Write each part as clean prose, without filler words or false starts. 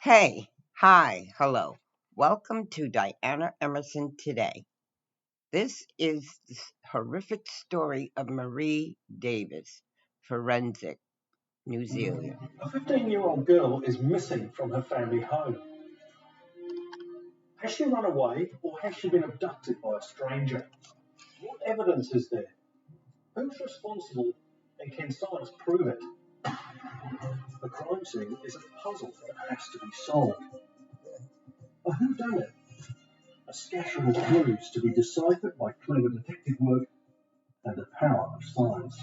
Hey, hi, hello. Welcome to Diana Emerson Today. This is the horrific story of Marie Davis, forensic, New Zealand. A 15-year-old girl is missing from her family home. Has she run away or has she been abducted by a stranger? What evidence is there? Who's responsible and can science prove it? The crime scene is a puzzle that has to be solved. A whodunit? A scattering of clues to be deciphered by clever detective work and the power of science.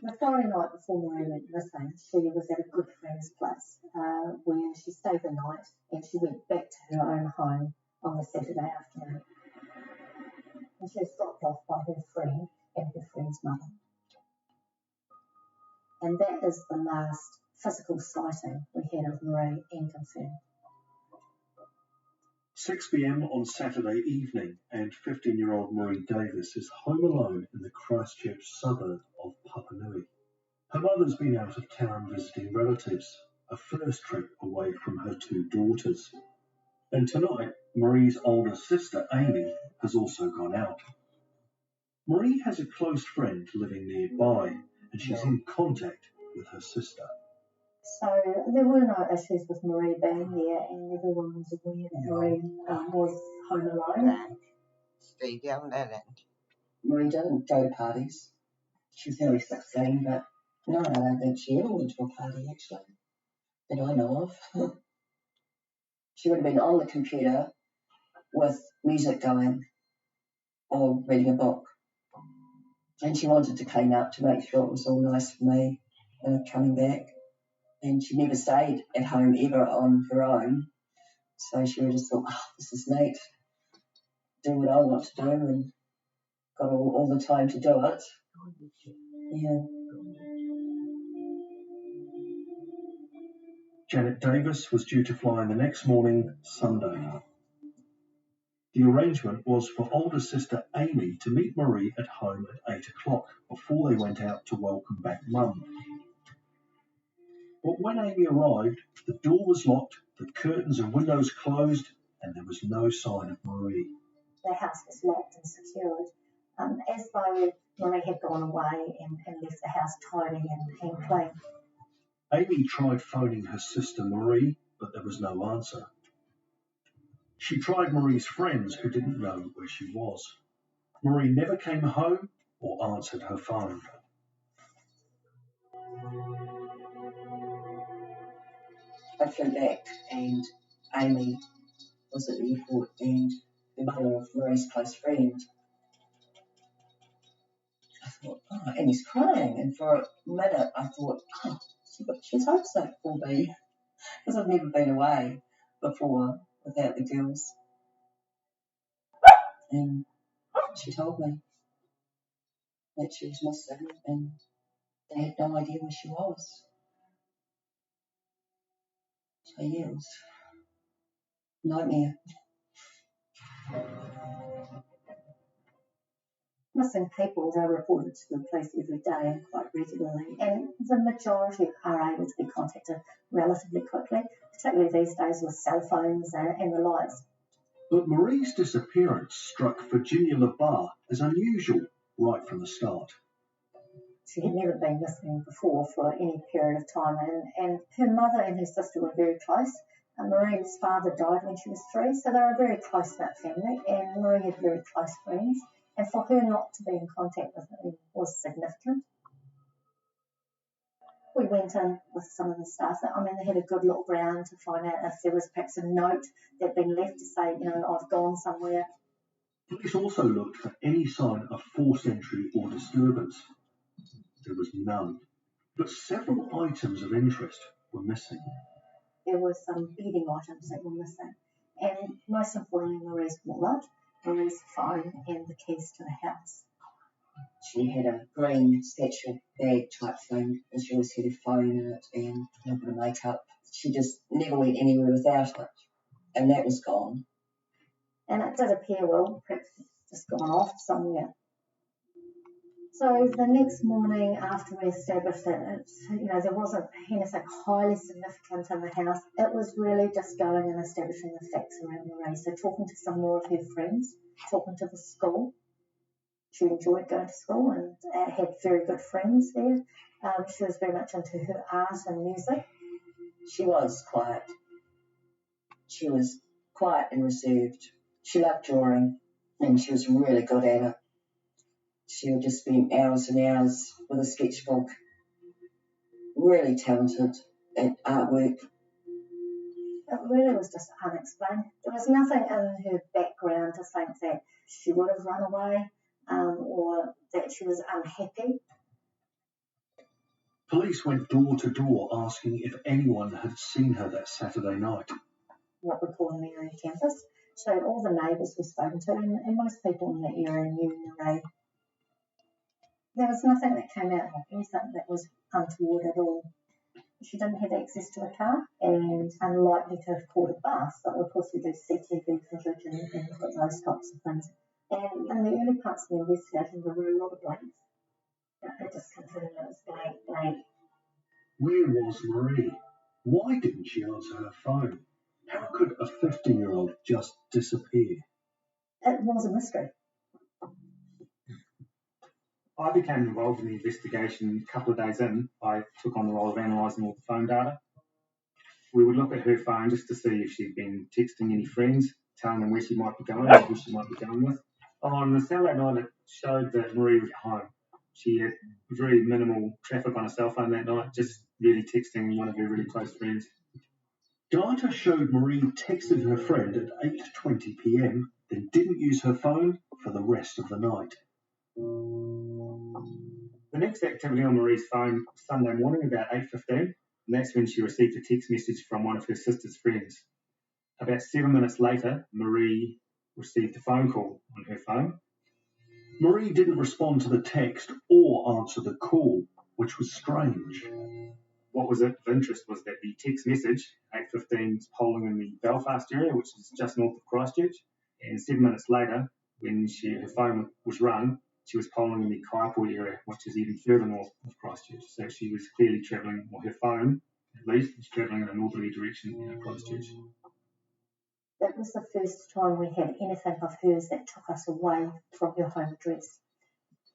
The Friday night before Marie went missing, she was at a good friend's place where she stayed the night and she went back to her own home on the Saturday afternoon. And she was dropped off by her friend and her friend's mother. And that is the last physical sighting we had of Marie and confirmed. 6 p.m. on Saturday evening, and 15-year-old Marie Davis is home alone in the Christchurch suburb of Papanui. Her mother's been out of town visiting relatives, a first trip away from her two daughters. And tonight, Marie's older sister, Amy, has also gone out. Marie has a close friend living nearby, and she's in contact with her sister. So there were no issues with Marie being there, and everyone was aware that Marie was home alone. Stay down that end. Marie didn't go to parties. She was nearly 16, but no, I don't think she ever went to a party, actually, that I know of. She would have been on the computer with music going or reading a book. And she wanted to clean up to make sure it was all nice for me coming back. And she never stayed at home ever on her own. So she would have just thought, oh, this is neat. Do what I want to do and got all the time to do it. Yeah. Janet Davis was due to fly in the next morning, Sunday. The arrangement was for older sister Amy to meet Marie at home at 8 o'clock before they went out to welcome back Mum. But when Amy arrived, the door was locked, the curtains and windows closed, and there was no sign of Marie. The house was locked and secured, as though Marie had gone away and left the house tidy and clean. Amy tried phoning her sister Marie, but there was no answer. She tried Marie's friends who didn't know where she was. Marie never came home or answered her phone. I flew back and Amy was at the airport and the mother of Marie's close friend. I thought, oh, Amy's crying. And for a minute I thought, oh, she's homesick for me. Because I've never been away before without the girls. And she told me that she was missing and they had no idea where she was. So yeah, it was a nightmare. Missing people are reported to the police every day and quite regularly, and the majority are able to be contacted relatively quickly, particularly these days with cell phones and the likes. But Marie's disappearance struck Virginia Labar as unusual right from the start. She had never been missing before for any period of time, and her mother and her sister were very close. Marie's father died when she was 3, so they were a very close-knit family, and Marie had very close friends, and for her not to be in contact with them was significant. We went in with some of the staff. They had a good look round to find out if there was perhaps a note that had been left to say, I've gone somewhere. Police also looked for any sign of forced entry or disturbance. There was none, but several items of interest were missing. There were some bedding items that were missing, and most importantly, Marie's wallet, Marie's phone, and the keys to the house. She had a green satchel bag type thing, and she always had her phone in it and a little bit of makeup. She just never went anywhere without it, and that was gone. And it did appear, well, perhaps it's just gone off somewhere. So the next morning after we established it, there wasn't anything highly significant in the house. It was really just going and establishing the facts around Marie. So talking to some more of her friends, talking to the school. She enjoyed going to school and had very good friends there. She was very much into her art and music. She was quiet. She was quiet and reserved. She loved drawing, and she was really good at it. She would just spend hours and hours with a sketchbook. Really talented at artwork. It really was just unexplained. There was nothing in her background to think that she would have run away or that she was unhappy. Police went door to door asking if anyone had seen her that Saturday night. What we call an area campus. So all the neighbours were spoken to, and most people in the area knew Marie. There was nothing that came out of anything that was untoward at all. She didn't have access to a car and unlikely to have caught a bus, but of course we do CCTV footage and look at those types of things. And in the early parts of the investigation, there were a lot of blanks. It just continued, it was blank, blank. Where was Marie? Why didn't she answer her phone? How could a 15-year-old just disappear? It was a mystery. I became involved in the investigation a couple of days in. I took on the role of analysing all the phone data. We would look at her phone just to see if she'd been texting any friends, telling them where she might be going or who she might be going with. On the Saturday night, it showed that Marie was at home. She had very minimal traffic on her cell phone that night, just really texting one of her really close friends. Data showed Marie texted her friend at 8:20 p.m, then didn't use her phone for the rest of the night. The next activity on Marie's phone was Sunday morning about 8:15, and that's when she received a text message from one of her sister's friends. About 7 minutes later, Marie received a phone call on her phone. Marie didn't respond to the text or answer the call, which was strange. What was of interest was that the text message, 8:15, was polling in the Belfast area, which is just north of Christchurch, and 7 minutes later, when her phone was rung, she was polling in the Kaiapoi area, which is even further north of Christchurch. So she was clearly travelling, or her phone at least, was travelling in a northerly direction in Christchurch. That was the first time we had anything of hers that took us away from her home address.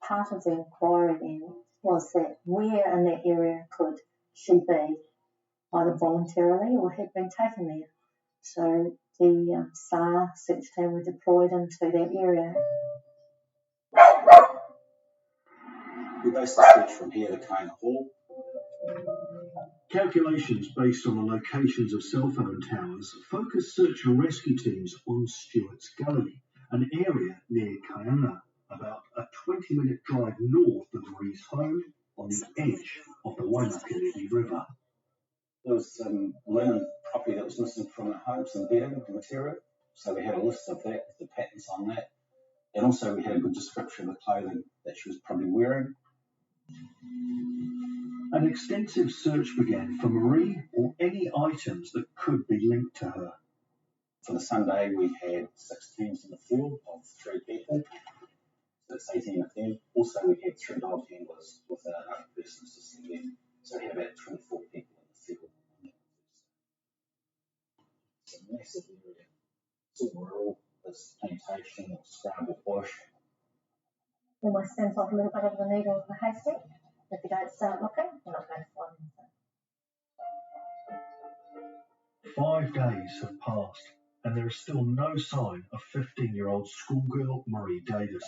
Part of the inquiry then was that where in that area could she be, either voluntarily or had been taken there. So the SAR search team were deployed into that area. We based the search from here to Kaina Hall. Calculations based on the locations of cell phone towers focused search and rescue teams on Stewart's Gully, an area near Kaiana, about a 20-minute drive north of Marie's home on the edge of the Waimakariri River. There was some linen property that was missing from our home, some bedding material. So we had a list of that, the patterns on that. And also we had a good description of the clothing that she was probably wearing. An extensive search began for Marie or any items that could be linked to her. For the Sunday, we had 6 teams in the field of 3 people. So that's 18 of them. Also, we had 3 dog handlers with another person assisting them. So we had about 24 people in the field. It's a massive area. It's all rural. There's plantation or scrabble bush. Almost seems like a little bit of the needle of the haystack. If you don't start looking, you're not going to find anything. 5 days have passed, and there is still no sign of 15-year-old schoolgirl Marie Davis.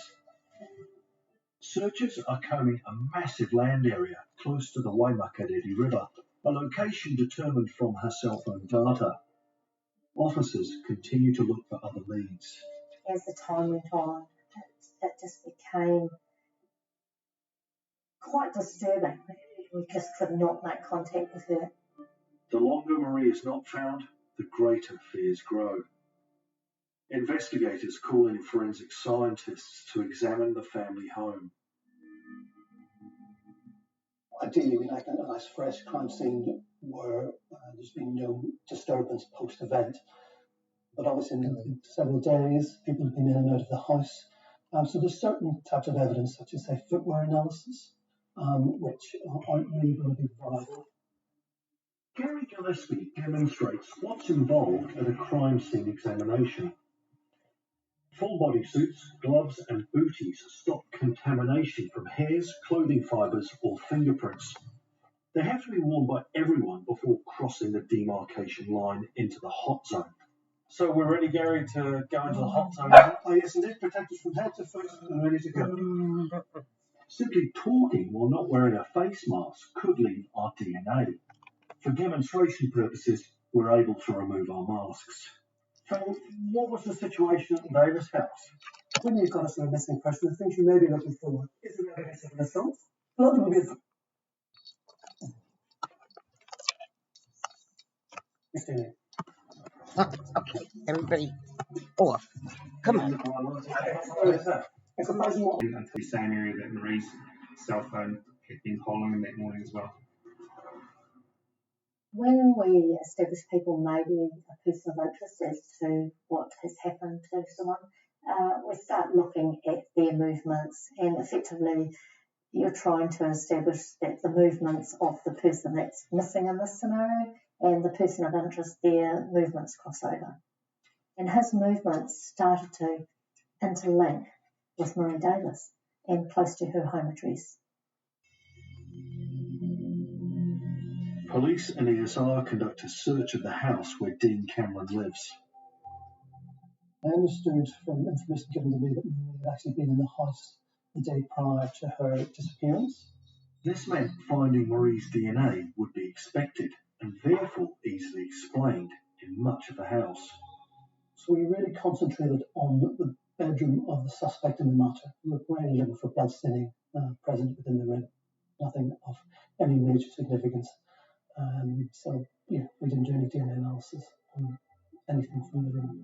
Searchers are combing a massive land area close to the Waimakariri River, a location determined from her cell phone data. Officers continue to look for other leads. As the time went on, it just became quite disturbing. We just could not make contact with her. The longer Marie is not found, the greater fears grow. Investigators call in forensic scientists to examine the family home. Ideally, we'd like a nice fresh crime scene where there's been no disturbance post-event. But obviously, in several days, people have been in and out of the house. So there's certain types of evidence, such as, say, footwear analysis, which aren't really going to be viable. Gary Gillespie demonstrates what's involved at a crime scene examination. Full body suits, gloves and booties stop contamination from hairs, clothing fibres or fingerprints. They have to be worn by everyone before crossing the demarcation line into the hot zone. So we're ready, Gary, to go into the hot zone? Oh, yes, indeed, protect us from head to foot and ready to go. Simply talking while not wearing a face mask could leave our DNA. For demonstration purposes, we're able to remove our masks. So, what was the situation at Davis' house? When you've got a sort of missing person, the things you may be looking for is an evidence of an assault. A lot of them will be Christina. Okay, everybody off. Come on. It's a person what? Until the same area that Marie's cell phone had been calling in that morning as well. When we establish people may be a person of interest as to what has happened to someone, we start looking at their movements, and effectively you're trying to establish that the movements of the person that's missing in this scenario and the person of interest, their movements cross over. And his movements started to interlink with Marie Davis and close to her home address. Police and ESR conduct a search of the house where Dean Cameron lives. I understood from information given to me that Marie had actually been in the house the day prior to her disappearance. This meant finding Marie's DNA would be expected and therefore easily explained in much of the house. So we really concentrated on the bedroom of the suspect in the matter. We were really looking for blood staining present within the room. Nothing of any major significance. So, yeah, we didn't do any DNA analysis on anything from the room.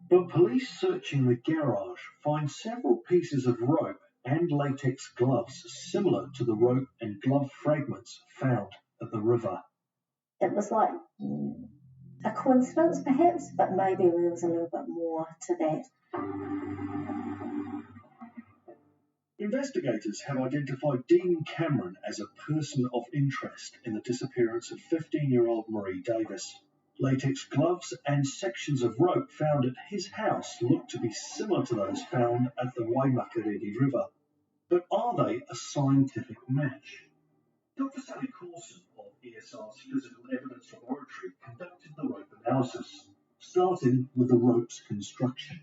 But police searching the garage find several pieces of rope and latex gloves similar to the rope and glove fragments found at the river. It was like a coincidence perhaps, but maybe there was a little bit more to that. Investigators have identified Dean Cameron as a person of interest in the disappearance of 15-year-old Marie Davis. Latex gloves and sections of rope found at his house look to be similar to those found at the Waimakariri River. But are they a scientific match? Dr. Sally Coulson of ESR's Physical Evidence Laboratory conducted the rope analysis, starting with the rope's construction.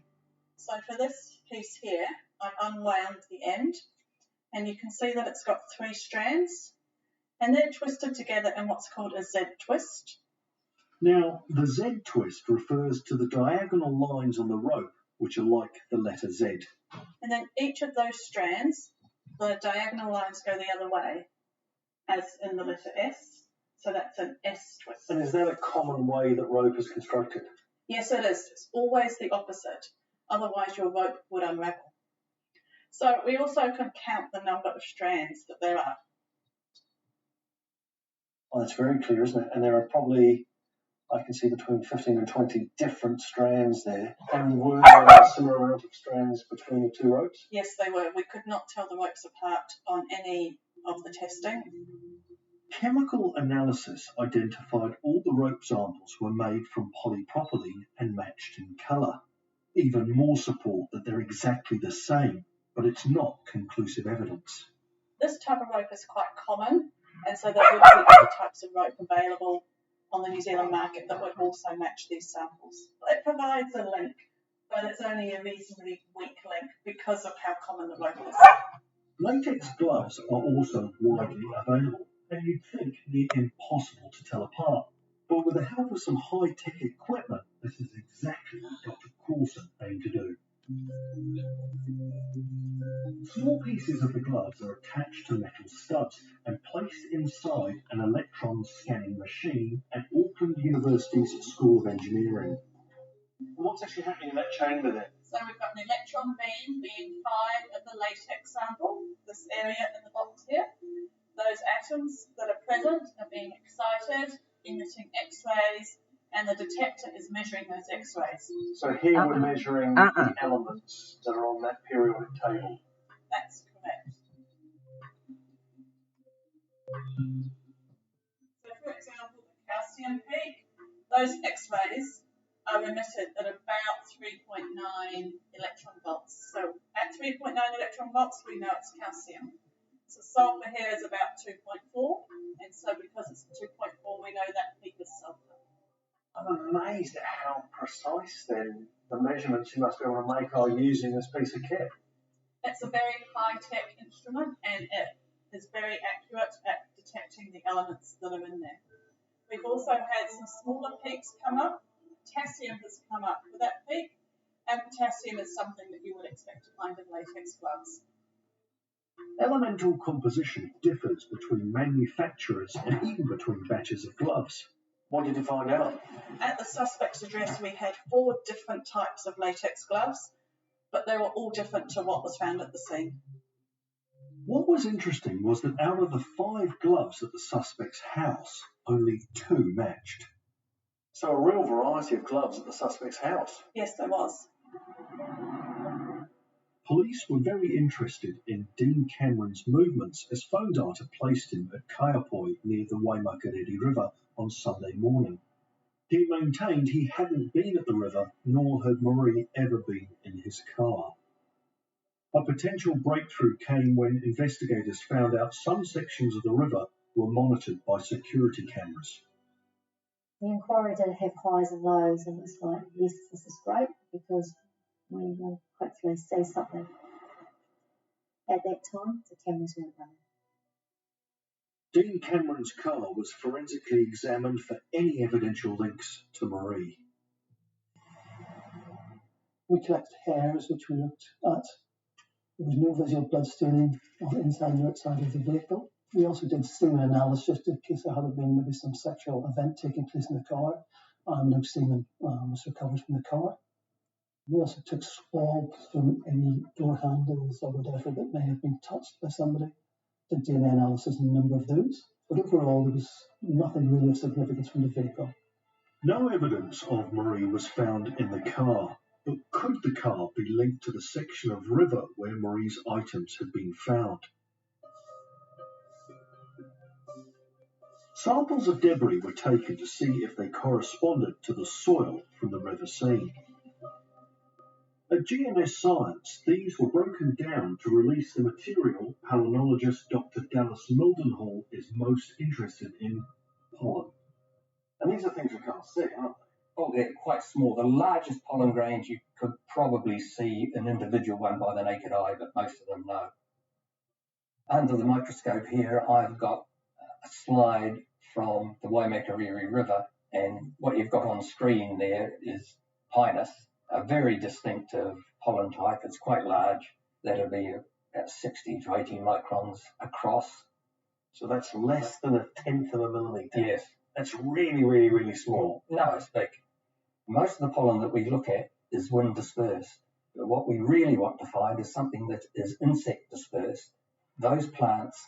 So for this piece here, I've unwound the end, and you can see that it's got 3 strands, and they're twisted together in what's called a Z twist. Now, the Z twist refers to the diagonal lines on the rope, which are like the letter Z. And then each of those strands, the diagonal lines go the other way, as in the letter S. So that's an S twist. And is that a common way that rope is constructed? Yes, it is. It's always the opposite. Otherwise, your rope would unravel. So we also can count the number of strands that there are. Well, that's very clear, isn't it? And there are probably, I can see between 15 and 20 different strands there. And were there a similar amount of strands between the two ropes? Yes, they were. We could not tell the ropes apart on any of the testing. Chemical analysis identified all the rope samples were made from polypropylene and matched in colour. Even more support that they're exactly the same, but it's not conclusive evidence. This type of rope is quite common, and so there would be other types of rope available on the New Zealand market that would also match these samples. It provides a link, but it's only a reasonably weak link because of how common the rope is. Latex gloves are also widely available, and you'd think near impossible to tell apart. But with the help of some high-tech equipment, this is exactly what Dr. Coulson aimed to do. Small pieces of the gloves are attached to metal studs and placed inside an electron scanning machine at Auckland University's School of Engineering. What's actually happening in that chamber there? So we've got an electron beam being fired at the latex sample, this area in the box here. Those atoms that are present are being excited, emitting X-rays, and the detector is measuring those X-rays. So here we're measuring the elements that are on that periodic table. That's correct. So for example, the calcium peak, those X-rays are emitted at about 3.9 electron volts. So at 3.9 electron volts, we know it's calcium. So sulfur here is about 2.4, and so because it's 2.4, we know that peak is sulfur. I'm amazed at how precise then the measurements you must be able to make are using this piece of kit. It's a very high-tech instrument, and it is very accurate at detecting the elements that are in there. We've also had some smaller peaks come up. Potassium has come up with that peak, and potassium is something that you would expect to find in latex gloves. Elemental composition differs between manufacturers and even between batches of gloves. What did you find out? At the suspect's address, we had 4 different types of latex gloves, but they were all different to what was found at the scene. What was interesting was that out of the 5 gloves at the suspect's house, only 2 matched. So a real variety of gloves at the suspect's house. Yes, there was. Police were very interested in Dean Cameron's movements as phone data placed him at Kaiapoi near the Waimakariri River on Sunday morning. He maintained he hadn't been at the river, nor had Marie ever been in his car. A potential breakthrough came when investigators found out some sections of the river were monitored by security cameras. The inquiry did have highs and lows, and it's like, yes, this is great because we will hopefully see something. At that time, the cameras weren't running. Dean Cameron's car was forensically examined for any evidential links to Marie. We collected hairs, which we looked at. There was no visual blood staining on the inside and outside of the vehicle. We also did semen analysis in case there had been maybe some sexual event taking place in the car. No semen was recovered from the car. We also took swabs from any door handles or whatever that may have been touched by somebody. Did DNA analysis on a number of those. But overall, there was nothing really of significance from the vehicle. No evidence of Marie was found in the car, but could the car be linked to the section of river where Marie's items had been found? Samples of debris were taken to see if they corresponded to the soil from the river scene. At GNS Science, these were broken down to release the material palynologist Dr. Dallas Mildenhall is most interested in: pollen. And these are things we can't see, aren't they? Oh, they're quite small. The largest pollen grains you could probably see an individual one by the naked eye, but most of them no. Under the microscope here, I've got a slide from the Waimakariri River, and what you've got on screen there is Pinus, a very distinctive pollen type. It's quite large. That'll be about 60 to 80 microns across. So that's less than 1/10 of a millimetre. Yes. That's really, really, really small. No, it's big. Most of the pollen that we look at is wind dispersed. But what we really want to find is something that is insect dispersed. Those plants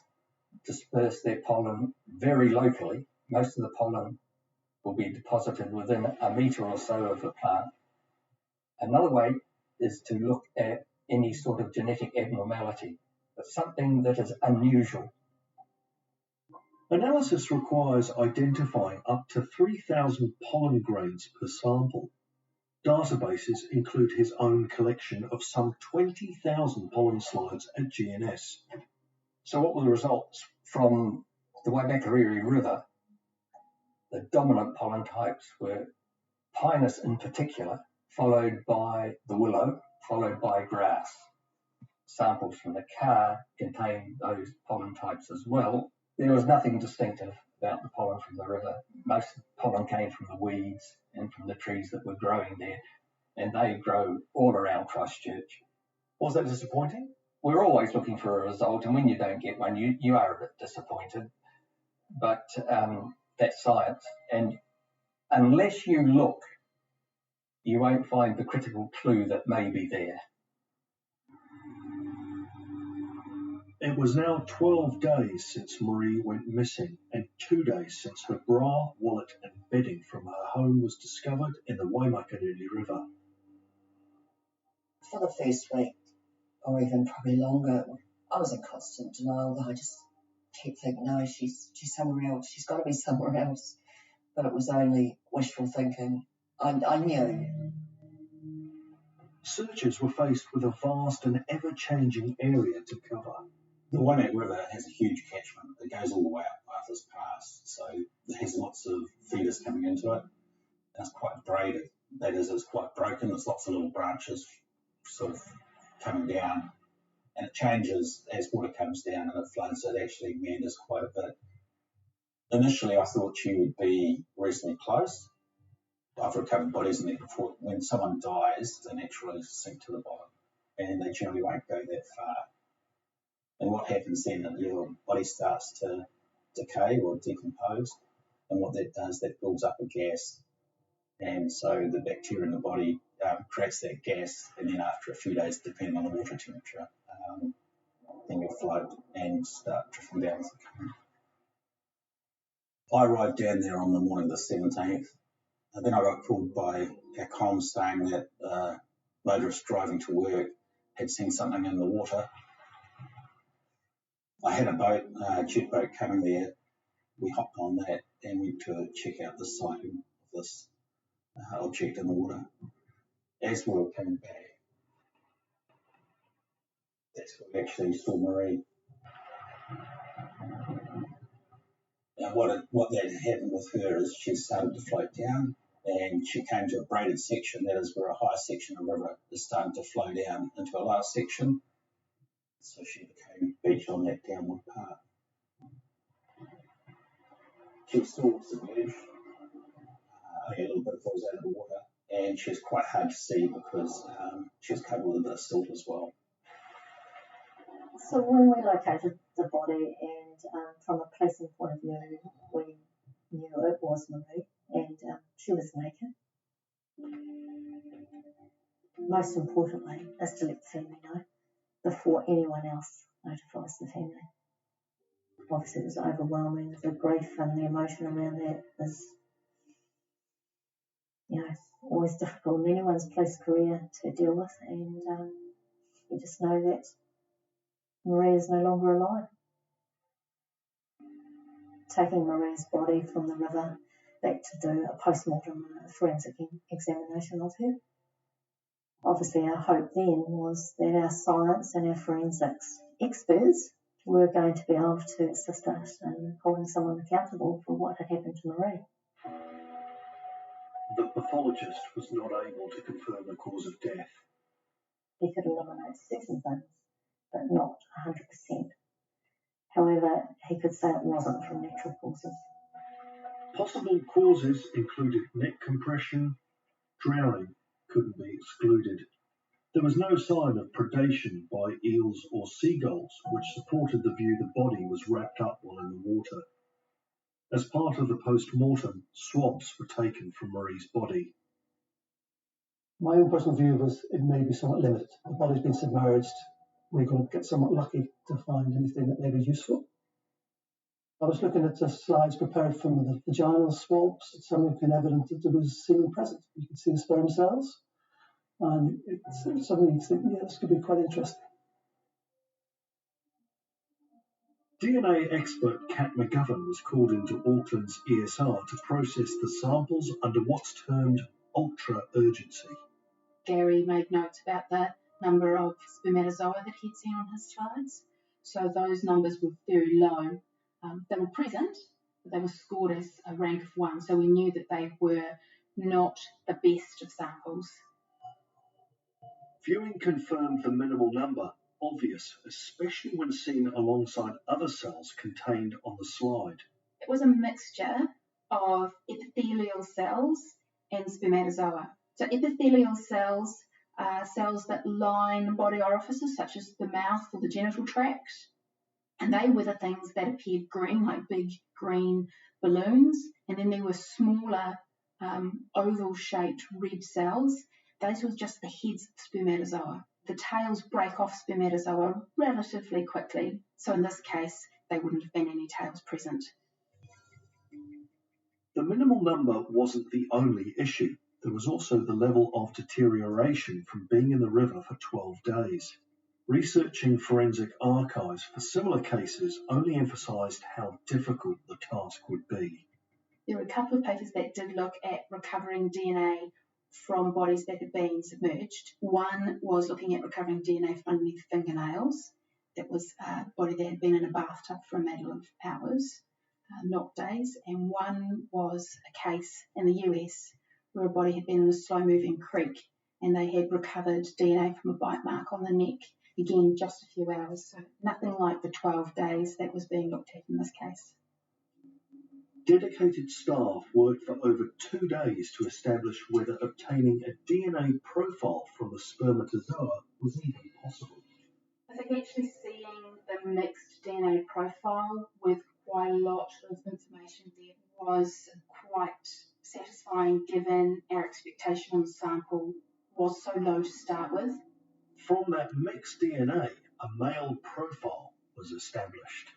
disperse their pollen very locally. Most of the pollen will be deposited within a metre or so of the plant. Another way is to look at any sort of genetic abnormality, but something that is unusual. Analysis requires identifying up to 3,000 pollen grains per sample. Databases include his own collection of some 20,000 pollen slides at GNS. So what were the results? From the Waimakariri River, the dominant pollen types were Pinus in particular, followed by the willow, followed by grass. Samples from the car contained those pollen types as well. There was nothing distinctive about the pollen from the river. Most pollen came from the weeds and from the trees that were growing there, and they grow all around Christchurch. Was that disappointing? We're always looking for a result, and when you don't get one, you are a bit disappointed. But that's science, and unless you look, you won't find the critical clue that may be there. It was now 12 days since Marie went missing and 2 days since her bra, wallet and bedding from her home was discovered in the Waimakariri River. For the first week, or even probably longer, I was in constant denial that I just kept thinking, no, she's somewhere else. She's got to be somewhere else. But it was only wishful thinking. I knew. Searchers were faced with a vast and ever-changing area to cover. The Waimak River has a huge catchment. It goes all the way up Arthur's Pass, so it has lots of feeders coming into it. And it's quite braided. That is, it's quite broken. There's lots of little branches sort of coming down. And it changes as water comes down and it floods. It actually meanders quite a bit. Initially, I thought she would be reasonably close. I've recovered bodies in there before. When someone dies, they naturally sink to the bottom, and they generally won't go that far. And what happens then is your body starts to decay or decompose, and what that does, that builds up a gas, and so the bacteria in the body creates that gas, and then after a few days, depending on the water temperature, then you'll float and start drifting down as a current. I arrived down there on the morning of the 17th. And then I got called by our comms saying that motorists driving to work had seen something in the water. I had a boat, a jet boat coming there. We hopped on that and went to check out the sighting of this object in the water. As we were coming back, that's where we actually saw Marie. Now what that happened with her is she started to float down, and she came to a braided section, that is where a higher section of the river is starting to flow down into a lower section. So she became beached on that downward part. She was still submerged, only a little bit falls out of the water, and she was quite hard to see because she was covered with a bit of silt as well. So when we located the body, and from a policing point of view, we knew it was Marie, and she was naked. Most importantly is to let the family know before anyone else notifies the family. Obviously it was overwhelming. The grief and the emotion around that is, always difficult in anyone's police career to deal with, and you just know that Marie is no longer alive. Taking Marie's body from the river back to do a post-mortem forensic examination of her. Obviously our hope then was that our science and our forensics experts were going to be able to assist us in holding someone accountable for what had happened to Marie. The pathologist was not able to confirm the cause of death. He could eliminate certain things, but not 100%. However, he could say it wasn't from natural causes. Possible causes included neck compression, drowning couldn't be excluded. There was no sign of predation by eels or seagulls, which supported the view the body was wrapped up while in the water. As part of the post-mortem, swabs were taken from Marie's body. My own personal view was it may be somewhat limited. The body's been submerged. We're going to get somewhat lucky to find anything that may be useful. I was looking at the slides prepared from the vaginal swabs. Some of them evident that there was semen present. You could see the sperm cells. And it's something you think, this could be quite interesting. DNA expert Kat McGovern was called into Auckland's ESR to process the samples under what's termed ultra urgency. Gary made notes about the number of spermatozoa that he'd seen on his slides. So those numbers were very low. They were present, but they were scored as a rank of 1. So we knew that they were not the best of samples. Viewing confirmed the minimal number, obvious, especially when seen alongside other cells contained on the slide. It was a mixture of epithelial cells and spermatozoa. So epithelial cells are cells that line body orifices such as the mouth or the genital tract, and they were the things that appeared green, like big green balloons, and then there were smaller oval-shaped red cells. Those were just the heads of spermatozoa. the tails break off spermatozoa relatively quickly. So in this case, there wouldn't have been any tails present. The minimal number wasn't the only issue. There was also the level of deterioration from being in the river for 12 days. Researching forensic archives for similar cases only emphasised how difficult the task would be. There were a couple of papers that did look at recovering DNA from bodies that had been submerged. One was looking at recovering DNA from underneath fingernails. That was a body that had been in a bathtub for a matter of hours, not days. And one was a case in the US where a body had been in a slow-moving creek and they had recovered DNA from a bite mark on the neck. Again, just a few hours, so nothing like the 12 days that was being looked at in this case. Dedicated staff worked for over 2 days to establish whether obtaining a DNA profile from the spermatozoa was even possible. I think actually seeing the mixed DNA profile with quite a lot of information there was quite satisfying given our expectation on the sample was so low to start with. From that mixed DNA, a male profile was established.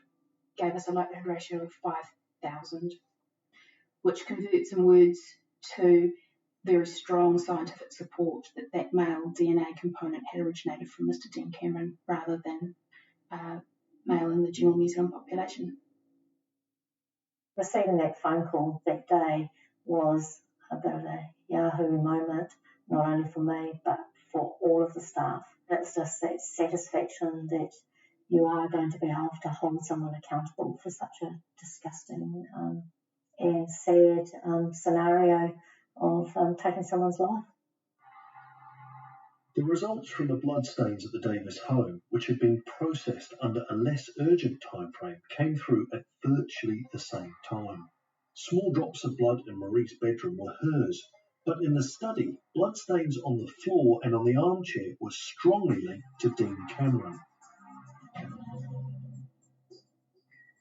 Gave us a likelihood ratio of 5,000, which converts in words to very strong scientific support that that male DNA component had originated from Mr. Dean Cameron rather than male in the general New Zealand population. Receiving that phone call that day was a bit of a Yahoo moment, not only for me, but for all of the staff. It's just that satisfaction that you are going to be able to hold someone accountable for such a disgusting and sad scenario of taking someone's life. The results from the bloodstains at the Davis home, which had been processed under a less urgent timeframe, came through at virtually the same time. Small drops of blood in Marie's bedroom were hers, but in the study, bloodstains on the floor and on the armchair were strongly linked to Dean Cameron.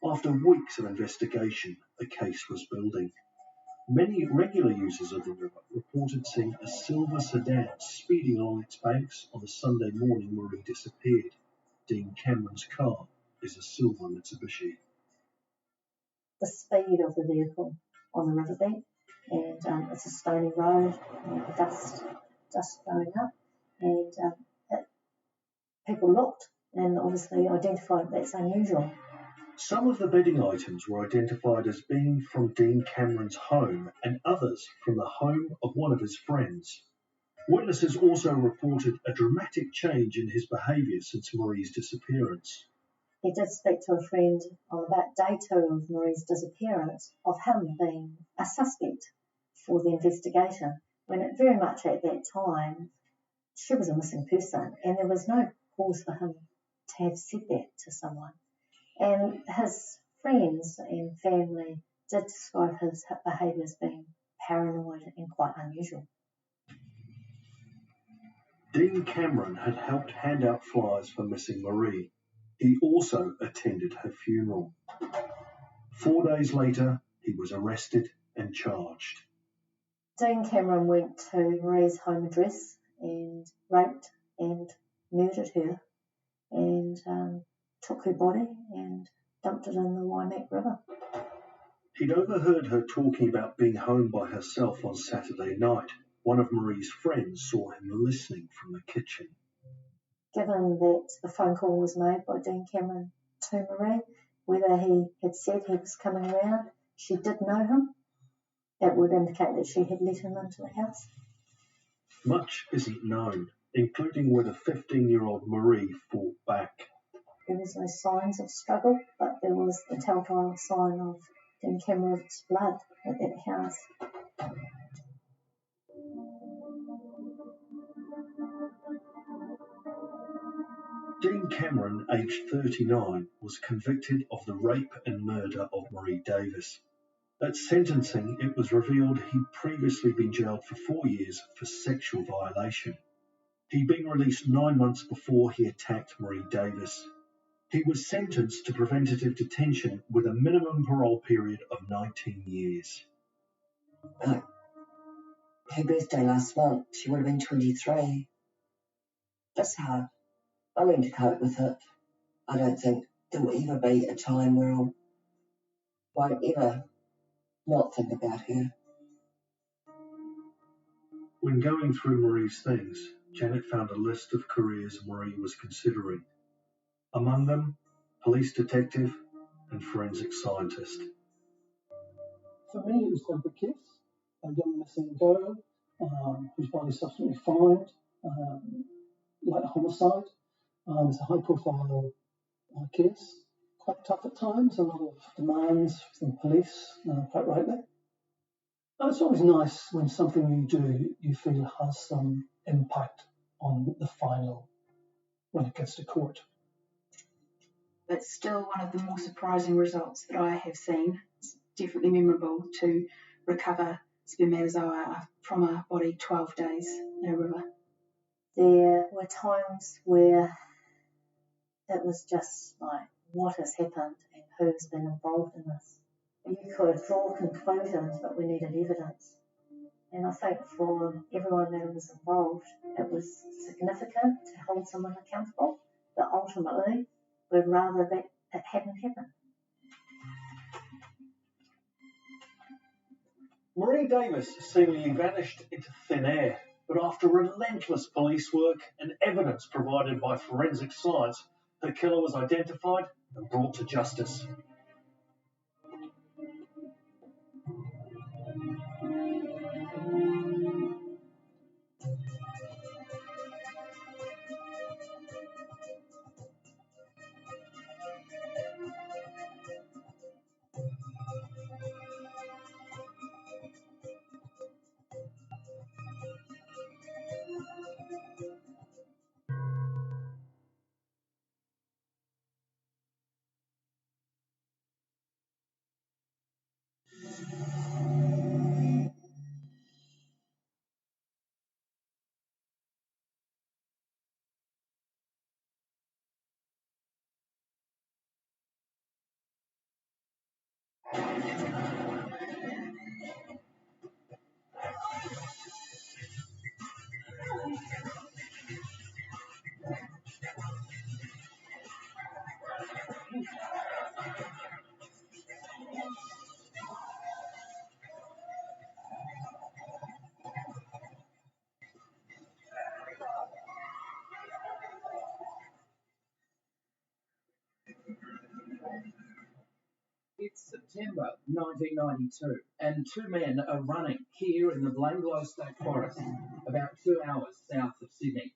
After weeks of investigation, the case was building. Many regular users of the river reported seeing a silver sedan speeding along its banks on the Sunday morning Marie disappeared. Dean Cameron's car is a silver Mitsubishi. The speed of the vehicle on the riverbank, and it's a stony road, and dust going up, and people looked and obviously identified that's unusual. Some of the bedding items were identified as being from Dean Cameron's home and others from the home of one of his friends. Witnesses also reported a dramatic change in his behaviour since Marie's disappearance. He did speak to a friend on about day 2 of Marie's disappearance of him being a suspect for the investigation, when it very much at that time she was a missing person and there was no cause for him to have said that to someone. And his friends and family did describe his behaviour as being paranoid and quite unusual. Dean Cameron had helped hand out flyers for missing Marie. He also attended her funeral. 4 days later, he was arrested and charged. Dean Cameron went to Marie's home address and raped and murdered her and took her body and dumped it in the Waimak River. He'd overheard her talking about being home by herself on Saturday night. One of Marie's friends saw him listening from the kitchen. Given that the phone call was made by Dean Cameron to Marie, whether he had said he was coming around, she did know him. That would indicate that she had let him into the house. Much isn't known, including whether 15-year-old Marie fought back. There was no signs of struggle, but there was the telltale sign of Dean Cameron's blood at that house. Dean Cameron, aged 39, was convicted of the rape and murder of Marie Davis. At sentencing, it was revealed he'd previously been jailed for 4 years for sexual violation. He'd been released 9 months before he attacked Marie Davis. He was sentenced to preventative detention with a minimum parole period of 19 years. Her birthday last month, she would have been 23. It's hard. I learn to cope with it. I don't think there will ever be a time where I won't ever not think about her. When going through Marie's things, Janet found a list of careers Marie was considering. Among them, police detective and forensic scientist. For me, it was like the case, a young missing girl whose body subsequently found, like a homicide. It's a high-profile case, quite tough at times, a lot of demands from police, quite rightly. And it's always nice when something you do you feel has some impact on the final when it gets to court. It's still one of the more surprising results that I have seen. It's definitely memorable to recover spermatozoa from a body 12 days in a river. There were times where it was just like, what has happened and who's been involved in this? You could draw conclusions, but we needed evidence. And I think for everyone that was involved, it was significant to hold someone accountable, but ultimately, we'd rather that it hadn't happened. Marie Davis seemingly vanished into thin air, but after relentless police work and evidence provided by forensic science, her killer was identified and brought to justice. It's September 1992, and two men are running here in the Blanglow State Forest, about 2 hours south of Sydney.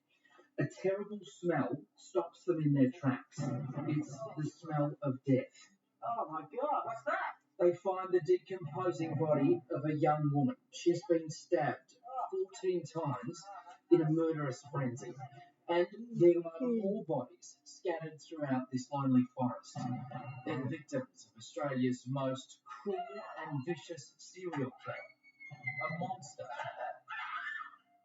A terrible smell stops them in their tracks. It's the smell of death. Oh my God, what's that? They find the decomposing body of a young woman. She's been stabbed 14 times in a murderous frenzy. And there are more bodies scattered throughout this lonely forest. They're the victims of Australia's most cruel and vicious serial killer, a monster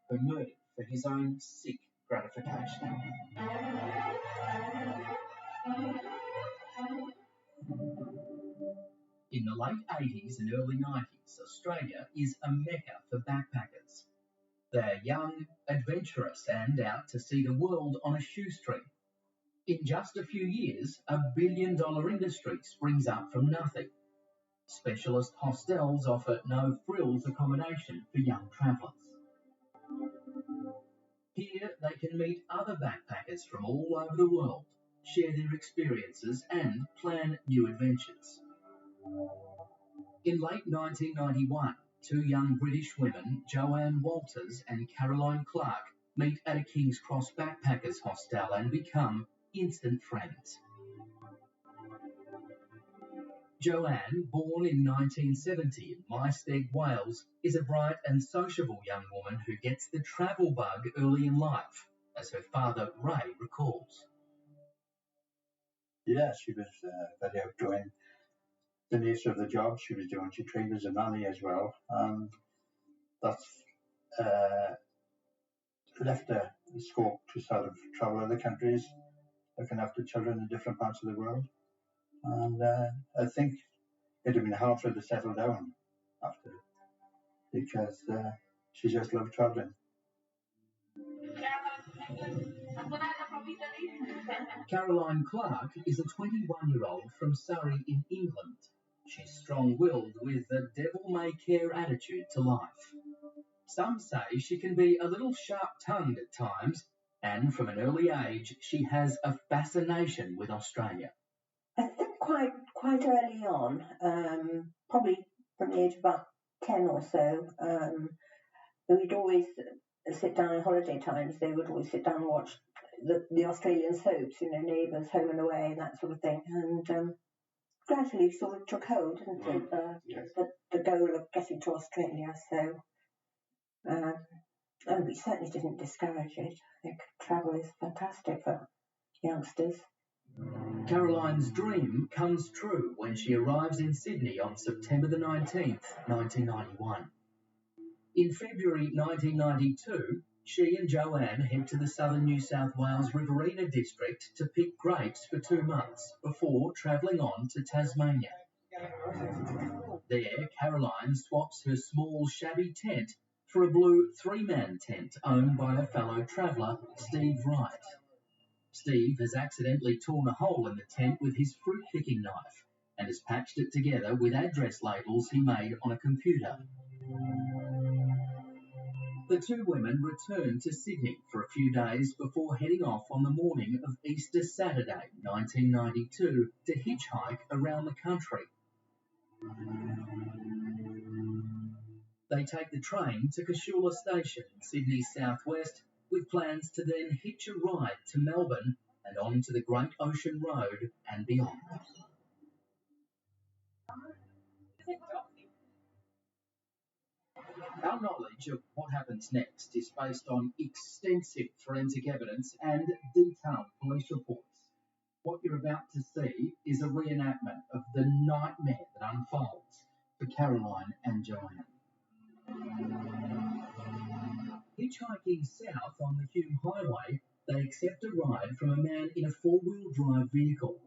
who murdered for his own sick gratification. In the late 80s and early 90s, Australia is a mecca for backpackers. They're young, adventurous, and out to see the world on a shoestring. In just a few years, $1 billion industry springs up from nothing. Specialist hostels offer no-frills accommodation for young travellers. Here, they can meet other backpackers from all over the world, share their experiences, and plan new adventures. In late 1991, two young British women, Joanne Walters and Caroline Clark, meet at a King's Cross backpackers hostel and become instant friends. Joanne, born in 1970 in Maesteg, Wales, is a bright and sociable young woman who gets the travel bug early in life, as her father, Ray, recalls. Yeah, she was very outgoing. The nature of the job she was doing, she trained as a nanny as well. That's left her the scope to sort of travel other countries, looking after children in different parts of the world. And I think it would have been hard for her to settle down after, because she just loved travelling. Caroline Clark is a 21-year-old from Surrey in England. She's strong-willed with a devil-may-care attitude to life. Some say she can be a little sharp-tongued at times, and from an early age she has a fascination with Australia. I think quite early on, probably from the age of about 10 or so, we'd always sit down in holiday times. They would always sit down and watch the Australian soaps, Neighbours, Home and Away, and that sort of thing. And gradually sort of took hold, didn't it? Yes. The goal of getting to Australia. So, and we certainly didn't discourage it. I think travel is fantastic for youngsters. Caroline's dream comes true when she arrives in Sydney on September the 19th, 1991. In February 1992, she and Joanne head to the southern New South Wales Riverina district to pick grapes for 2 months before travelling on to Tasmania. There, Caroline swaps her small, shabby tent for a blue 3-man tent owned by a fellow traveller, Steve Wright. Steve has accidentally torn a hole in the tent with his fruit-picking knife and has patched it together with address labels he made on a computer. The two women return to Sydney for a few days before heading off on the morning of Easter Saturday, 1992, to hitchhike around the country. They take the train to Casula Station in Sydney's southwest, with plans to then hitch a ride to Melbourne and on to the Great Ocean Road and beyond. Our knowledge of what happens next is based on extensive forensic evidence and detailed police reports. What you're about to see is a reenactment of the nightmare that unfolds for Caroline and Joanne. Hitchhiking south on the Hume Highway, they accept a ride from a man in a 4-wheel drive vehicle.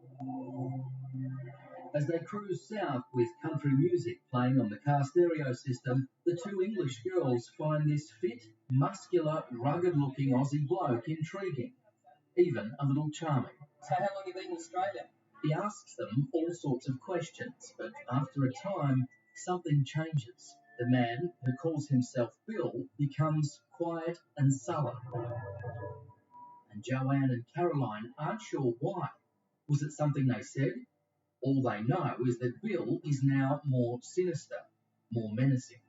As they cruise south with country music playing on the car stereo system, the two English girls find this fit, muscular, rugged-looking Aussie bloke intriguing, even a little charming. So how long have you been in Australia? He asks them all sorts of questions, but after a time, something changes. The man, who calls himself Bill, becomes quiet and sullen. And Joanne and Caroline aren't sure why. Was it something they said? All they know is that Bill is now more sinister, more menacing.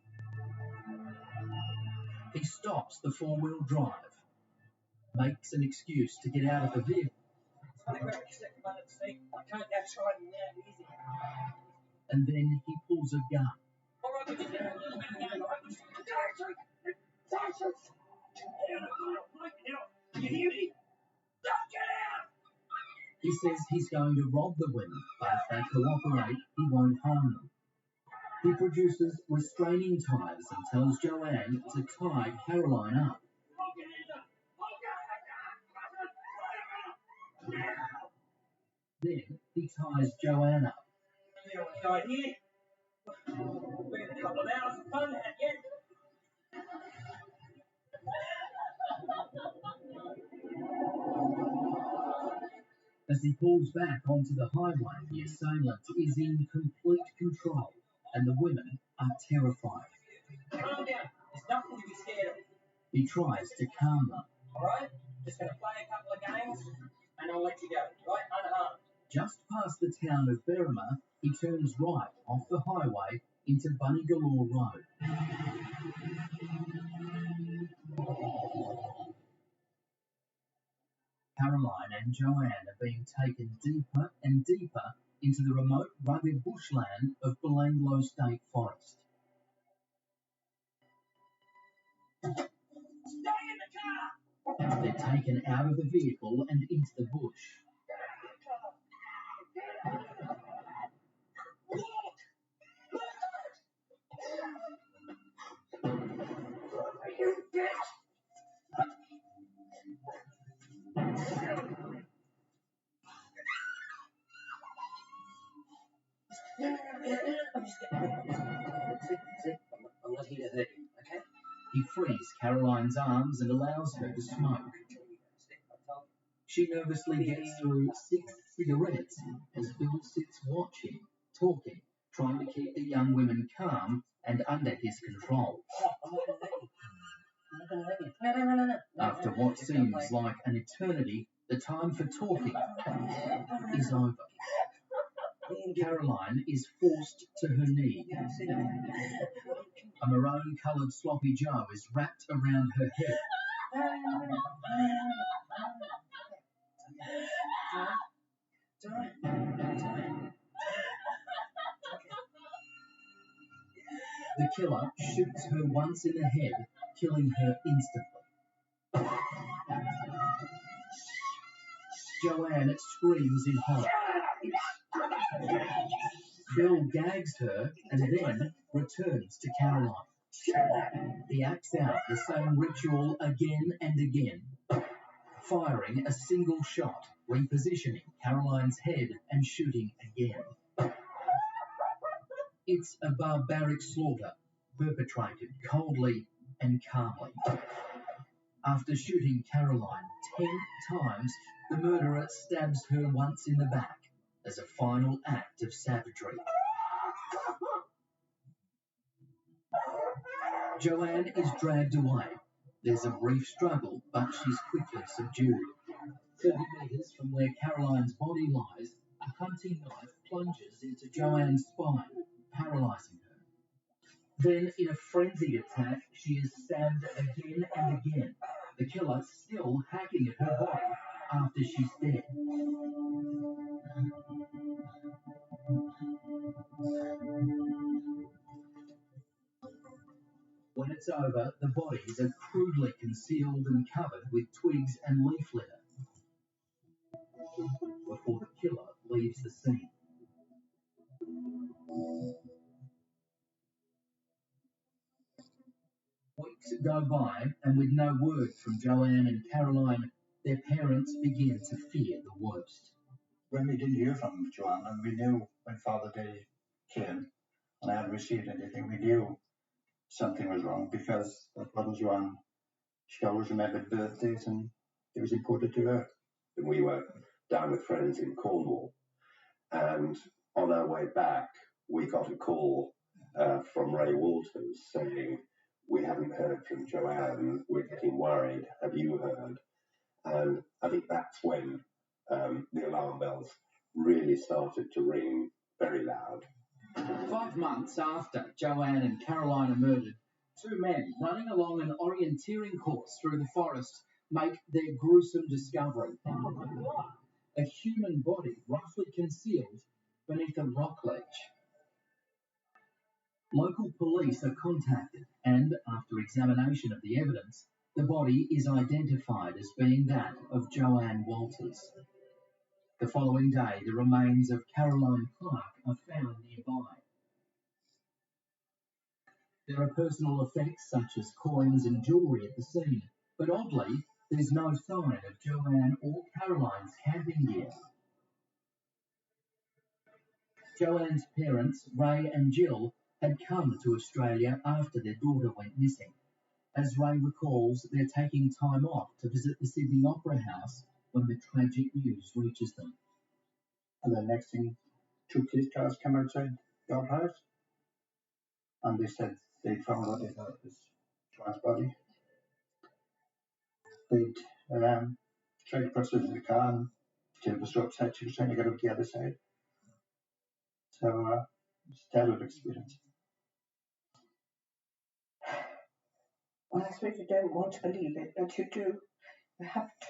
He stops the 4-wheel drive, makes an excuse to get out of the vehicle, and then he pulls a gun. He says he's going to rob the women, but if they cooperate, he won't harm them. He produces restraining ties and tells Joanne to tie Caroline up. Then he ties Joanne up. Any idea? We had a couple of hours of fun, hadn't you? As he pulls back onto the highway, the assailant is in complete control, and the women are terrified. Calm down. There's nothing to be scared of. He tries to calm them. All right? Just going to play a couple of games, and I'll let you go. Right? Unharmed. Just past the town of Berrima, he turns right off the highway into Bunnygalore Road. Caroline and Joanne are being taken deeper and deeper into the remote, rugged bushland of Belanglo State Forest. Stay in the car! They're taken out of the vehicle and into the bush. I'm not here to hurt you, okay? He frees Caroline's arms and allows her to smoke. She nervously gets through 6 cigarettes as Bill sits watching, talking, trying to keep the young women calm and under his control. After what seems like an eternity, the time for talking is over. Caroline is forced to her knee. A maroon-coloured sloppy joe is wrapped around her head. The killer shoots her once in the head, killing her instantly. Joanne screams in horror. Bill gags her and then returns to Caroline. He acts out the same ritual again and again, firing a single shot, repositioning Caroline's head and shooting again. It's a barbaric slaughter, perpetrated coldly and calmly. After shooting Caroline 10 times, the murderer stabs her once in the back as a final act of savagery. Joanne is dragged away. There's a brief struggle, but she's quickly subdued. 30 metres from where Caroline's body lies, a hunting knife plunges into Joanne's spine, paralysing her. Then, in a frenzied attack, she is stabbed again and again, the killer still hacking at her body after she's dead. When it's over, the bodies are crudely concealed and covered with twigs and leaf litter before the killer leaves the scene. Weeks go by, and with no word from Joanne and Caroline, their parents begin to fear the worst. When we didn't hear from Joanne, and we knew when Father Day came and I hadn't received anything, we knew something was wrong because her brother Joanne, she always remembered birthdays and it was important to her. And we were down with friends in Cornwall, and on our way back, we got a call from Ray Walters saying, "We haven't heard from Joanne, we're getting worried, have you heard?" And I think that's when the alarm bells really started to ring very loud. 5 months after Joanne and Caroline are murdered, 2 men running along an orienteering course through the forest make their gruesome discovery. A human body roughly concealed beneath a rock ledge. Local police are contacted and, after examination of the evidence, the body is identified as being that of Joanne Walters. The following day, the remains of Caroline Clark are found nearby. There are personal effects such as coins and jewellery at the scene, but oddly, there's no sign of Joanne or Caroline's camping gear. Joanne's parents, Ray and Jill, had come to Australia after their daughter went missing. As Ray recalls, they're taking time off to visit the Sydney Opera House when the tragic news reaches them. And the next thing, 2 police cars come outside the Opera House and they said they found what they thought was Joanne's body. They'd tried to put us in the car and Jill was so upset she was trying to get out the other side. So it's a terrible experience. Well, I suppose you don't want to believe it, but you do. You have to.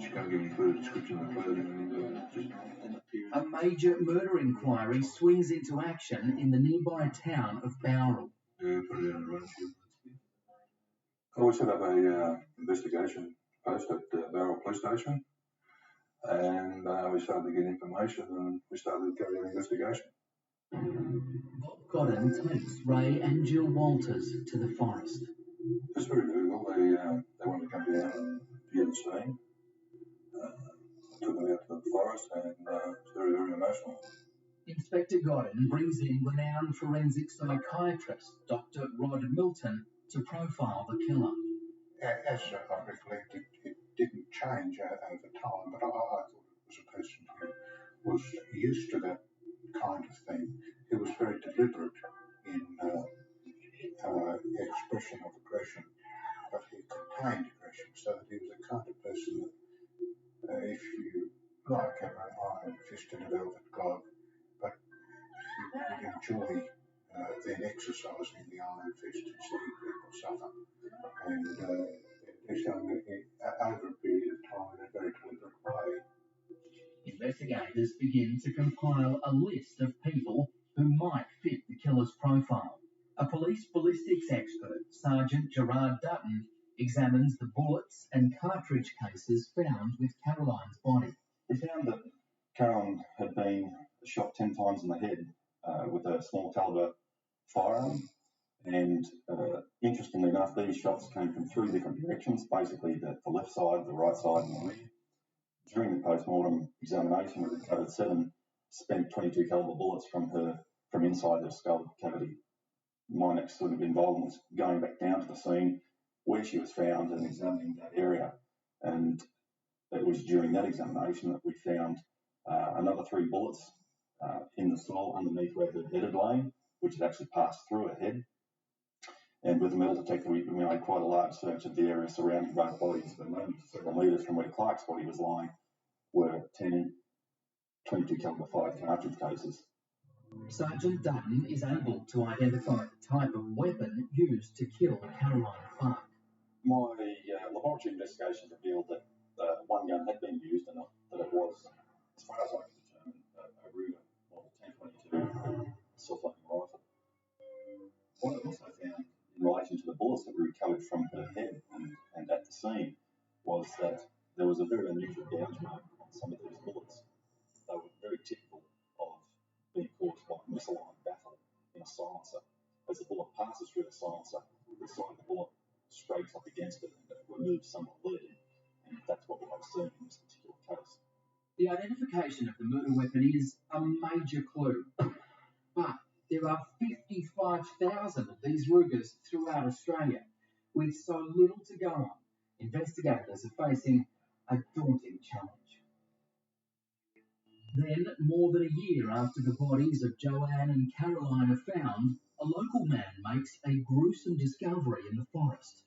She can't give any further description of the clothing. A major murder inquiry swings into action in the nearby town of Bowral. We set up a investigation post at the Bowral Police Station, and we started to get information, and we started to carry out an investigation. Bob Godden takes Ray and Jill Walters to the forest. It's very difficult. They wanted to come down and view the scene. Took them out to the forest, and it's very, very emotional. Inspector Godden brings in renowned forensic psychiatrist Dr. Rod Milton to profile the killer. as I recollect, it didn't change over time, but I thought it was a person who was used to that kind of thing, who was very deliberate in expression of aggression, but he contained aggression, so that he was the kind of person that if you like an iron fist in a velvet glove, but you would enjoy then exercising the iron fist and seeing people suffer. And he's done it over a period of time in a very deliberate way. Investigators begin to compile a list of people who might fit the killer's profile. A police ballistics expert, Sergeant Gerard Dutton, examines the bullets and cartridge cases found with Caroline's body. We found that Caroline had been shot 10 times in the head with a small caliber firearm, and interestingly enough, these shots came from 3 different directions, basically the left side, the right side, and the rear. During the post-mortem examination, we recovered 7 spent .22 caliber bullets from inside her skull cavity. My next sort of involvement was going back down to the scene where she was found and examining that area. And it was during that examination that we found another 3 bullets in the soil underneath where her head had lain, which had actually passed through her head. And with the metal detector, we made quite a large search of the area surrounding both bodies, but only several metres from where Clark's body was lying were 10 .22 caliber 5 cartridge cases. Sergeant Dutton is able to identify the type of weapon used to kill Caroline Clark. My laboratory investigation revealed that one gun had been used and that it was, as far as I could determine, a Ruger Model 1022 self-loading rifle. What I also found in relation to the bullets that were recovered from her head and at the scene was that there was a very unusual gouge mark on some of these bullets. They were very typical of being caused by a misaligned battle in a silencer. As the bullet passes through the silencer, the side of the bullet scrapes up against it and it removes some of the lead. And that's what I've seen in this particular case. The identification of the murder weapon is a major clue. But there are 55,000 of these Rugers throughout Australia. With so little to go on, investigators are facing a daunting challenge. Then, more than a year after the bodies of Joanne and Caroline are found, a local man makes a gruesome discovery in the forest.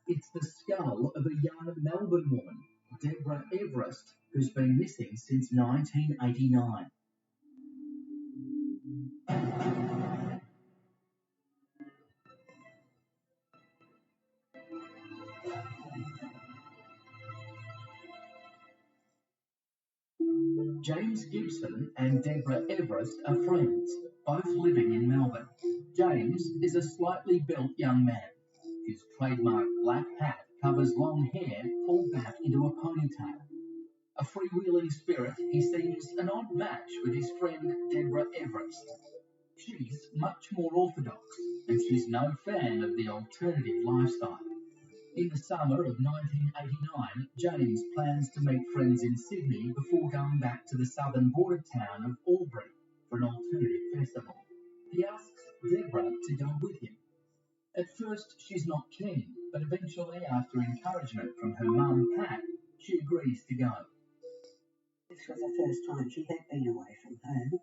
It's the skull of a young Melbourne woman, Deborah Everest, who's been missing since 1989. James Gibson and Deborah Everest are friends, both living in Melbourne. James is a slightly built young man. His trademark black hat covers long hair pulled back into a ponytail. A freewheeling spirit, he seems an odd match with his friend Deborah Everest. She's much more orthodox, and she's no fan of the alternative lifestyle. In the summer of 1989, James plans to meet friends in Sydney before going back to the southern border town of Albury for an alternative festival. He asks Deborah to go with him. At first, she's not keen, but eventually, after encouragement from her mum, Pat, she agrees to go. This was the first time she had been away from home.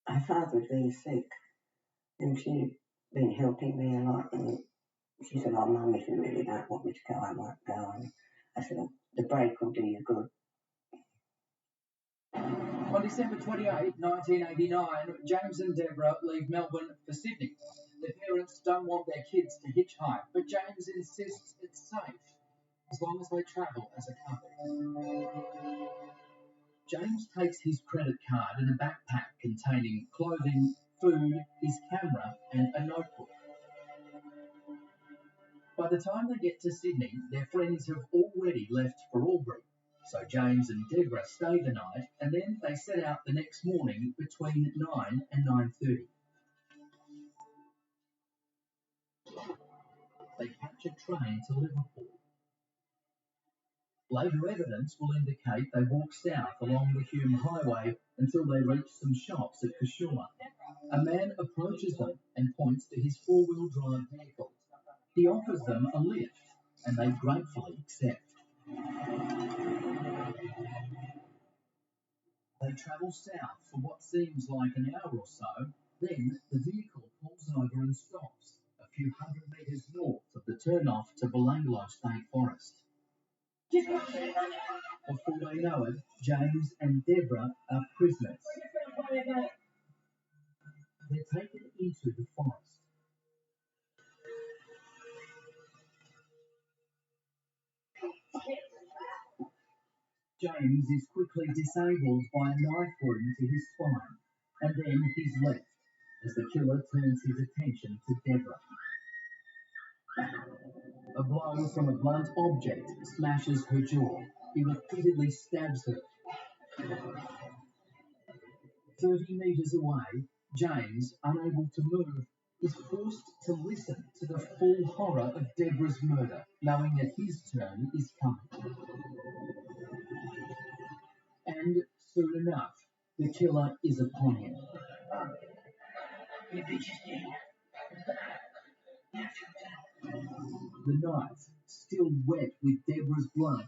Her father had been sick, and she'd been helping me a lot, and she said, "Oh, Mum, if you really don't want me to go, I won't go." And I said, "Oh, the break will do you good." On December 28, 1989, James and Deborah leave Melbourne for Sydney. Their parents don't want their kids to hitchhike, but James insists it's safe, as long as they travel as a couple. James takes his credit card and a backpack containing clothing, food, his camera, and a notebook. By the time they get to Sydney, their friends have already left for Albury, so James and Deborah stay the night, and then they set out the next morning between 9 and 9:30. They catch a train to Liverpool. Later evidence will indicate they walk south along the Hume Highway until they reach some shops at Kashua. A man approaches them and points to his four-wheel drive vehicle. He offers them a lift, and they gratefully accept. They travel south for what seems like an hour or so. Then the vehicle pulls over and stops a few hundred metres north of the turnoff to Belanglo State Forest. Before they know it, James and Deborah are prisoners. They're taken into the forest. James is quickly disabled by a knife wound to his spine, and then he's left as the killer turns his attention to Deborah. A blow from a blunt object smashes her jaw. He repeatedly stabs her. 30 metres away, James, unable to move, is forced to listen to the full horror of Deborah's murder, knowing that his turn is coming. And soon enough, the killer is upon him. The knife, still wet with Deborah's blood,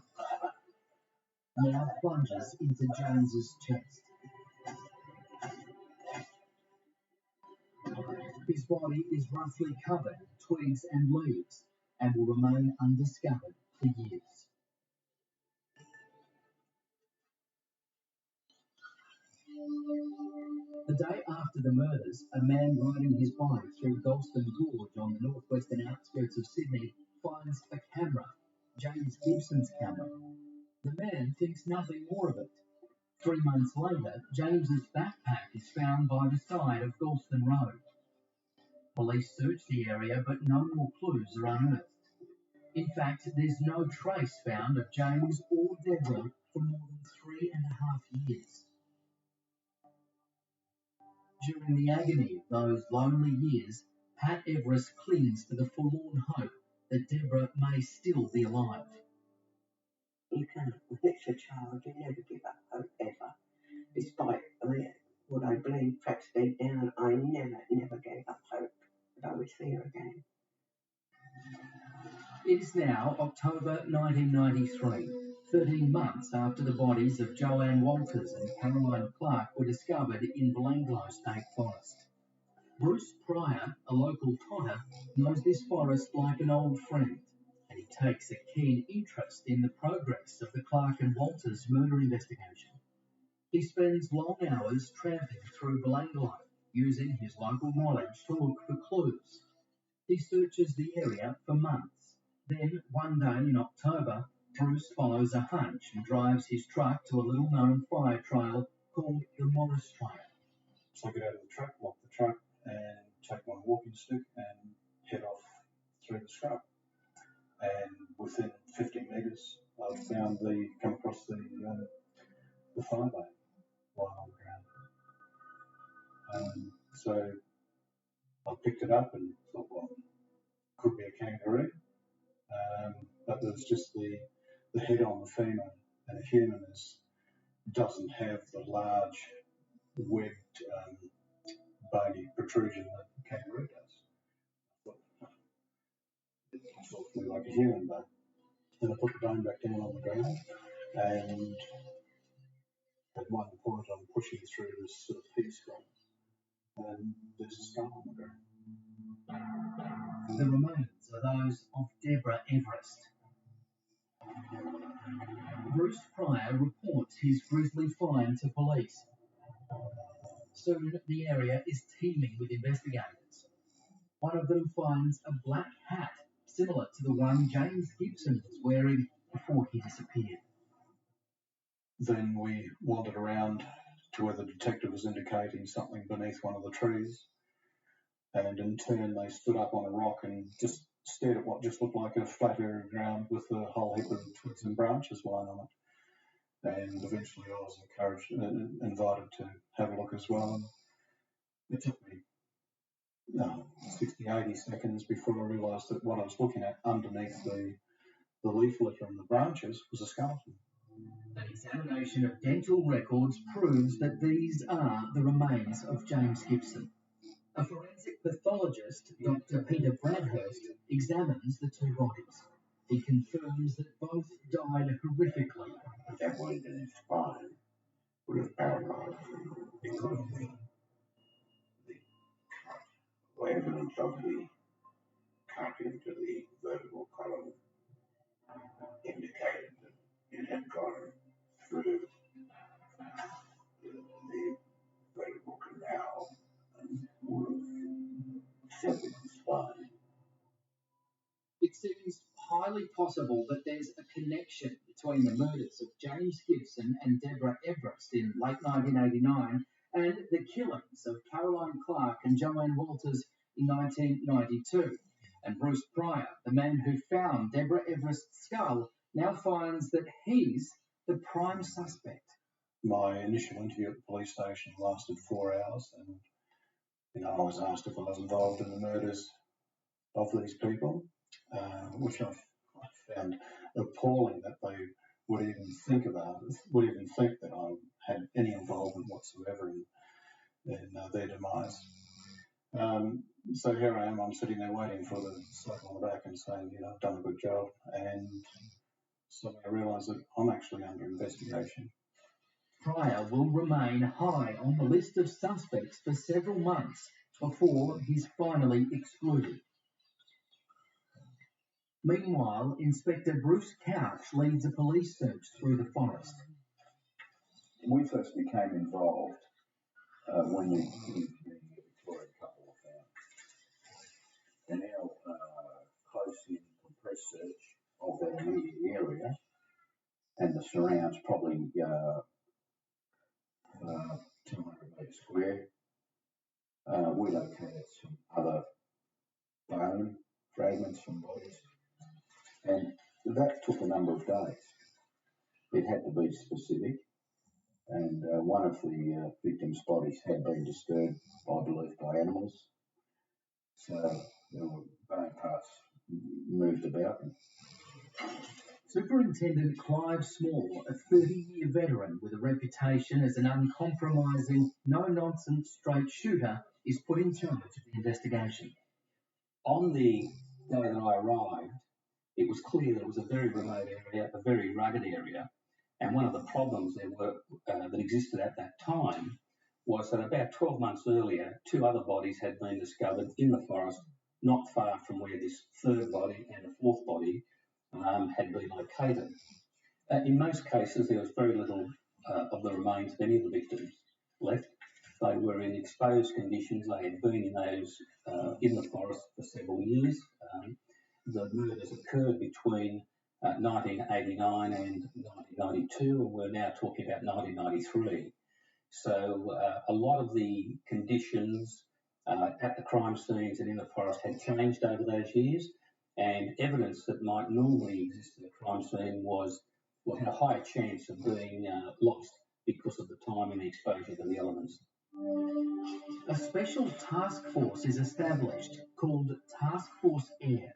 now plunges into James's chest. His body is roughly covered in twigs and leaves and will remain undiscovered for years. The day after the murders, a man riding his bike through Golston Gorge on the northwestern outskirts of Sydney finds a camera, James Gibson's camera. The man thinks nothing more of it. 3 months later, James's backpack is found by the side of Golston Road. Police search the area, but no more clues are unearthed. In fact, there's no trace found of James or Deborah for more than 3.5 years. During the agony of those lonely years, Pat Everest clings to the forlorn hope that Deborah may still be alive. You can't. When it's a child, you never give up hope, ever. Despite what I believe perhaps deep down, I never gave up hope that I would see her again. It is now October 1993, 13 months after the bodies of Joanne Walters and Caroline Clark were discovered in Belanglo State Forest. Bruce Pryor, a local totter, knows this forest like an old friend, and he takes a keen interest in the progress of the Clark and Walters murder investigation. He spends long hours tramping through Belanglo, using his local knowledge to look for clues. He searches the area for months. Then, one day in October, Bruce follows a hunch and drives his truck to a little-known fire trail called the Morris Trail. So I get out of the truck, lock the truck, and take my walking stick and head off through the scrub. And within 15 metres, I've come across the fire lane lying on the ground. So I picked it up and thought, well, could be a kangaroo. But there's just the head on the femur, and a human doesn't have the large webbed bony protrusion that the kangaroo does. It sort of flew like a human bone. Then I put the bone back down on the ground, and at one point I'm pushing through this sort of pea-scrub, and there's a skull on the ground. The remains are those of Deborah Everest. Bruce Pryor reports his grisly find to police. Soon the area is teeming with investigators. One of them finds a black hat similar to the one James Gibson was wearing before he disappeared. Then we wandered around to where the detective was indicating something beneath one of the trees, and in turn they stood up on a rock and just stared at what just looked like a flat area of ground with a whole heap of twigs and branches lying on it. And eventually I was invited to have a look as well. And it took me 60, 80 seconds before I realised that what I was looking at underneath the leaf litter and the branches was a skeleton. An examination of dental records proves that these are the remains of James Gibson. A forensic pathologist, Dr. Peter Bradhurst, examines the two bodies. He confirms that both died horrifically. That wound in his spine would have paralysed him because the evidence of the cut into the vertebral column indicated that it had gone through the vertebral canal and would have severed the spine. It seems highly possible that there's a connection between the murders of James Gibson and Deborah Everest in late 1989 and the killings of Caroline Clark and Joanne Walters in 1992. And Bruce Pryor, the man who found Deborah Everest's skull, now finds that he's the prime suspect. My initial interview at the police station lasted 4 hours, and I was asked if I was involved in the murders of these people, which I found appalling that they would even think that I had any involvement whatsoever in their demise. So here I am, I'm sitting there waiting for the slap on the back and saying, I've done a good job, and suddenly I realise that I'm actually under investigation. Pryor will remain high on the list of suspects for several months before he's finally excluded. Meanwhile, Inspector Bruce Couch leads a police search through the forest. We first became involved when the Victorian couple were found. They're now close in compressed search of that immediate area and the surrounds, probably 200 metres square. We located some other bone fragments from bodies, and that took a number of days. It had to be specific, and one of the victims' bodies had been disturbed, I believe, by animals. So there were bone parts moved about. Superintendent Clive Small, a 30-year veteran with a reputation as an uncompromising, no-nonsense straight shooter, is put in charge of the investigation. On the day that I arrived, it was clear that it was a very remote area, a very rugged area, and one of the problems that existed at that time was that about 12 months earlier, 2 other bodies had been discovered in the forest, not far from where this third body and a fourth body had been located. In most cases, there was very little of the remains of any of the victims left. They were in exposed conditions. They had been in the forest for several years. The murders occurred between 1989 and 1992, and we're now talking about 1993. So a lot of the conditions at the crime scenes and in the forest had changed over those years, and evidence that might normally exist at a crime scene had a higher chance of being lost because of the time and the exposure to the elements. A special task force is established called Task Force Air.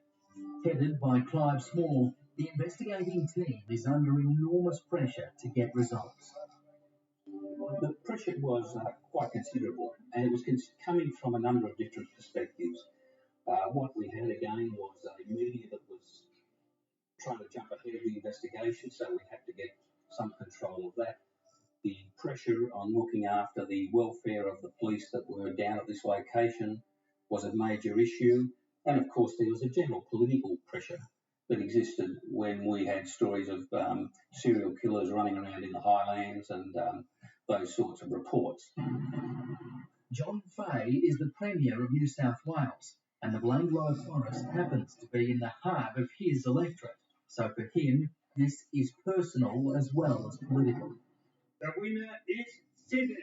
Headed by Clive Small, the investigating team is under enormous pressure to get results. The pressure was quite considerable, and it was coming from a number of different perspectives. What we had again was a media that was trying to jump ahead of the investigation, so we had to get some control of that. The pressure on looking after the welfare of the police that were down at this location was a major issue, and of course there was a general political pressure that existed when we had stories of serial killers running around in the highlands and those sorts of reports. John Fay is the Premier of New South Wales, and the Blanglow Forest happens to be in the heart of his electorate. So for him, this is personal as well as political. The winner is Sydney.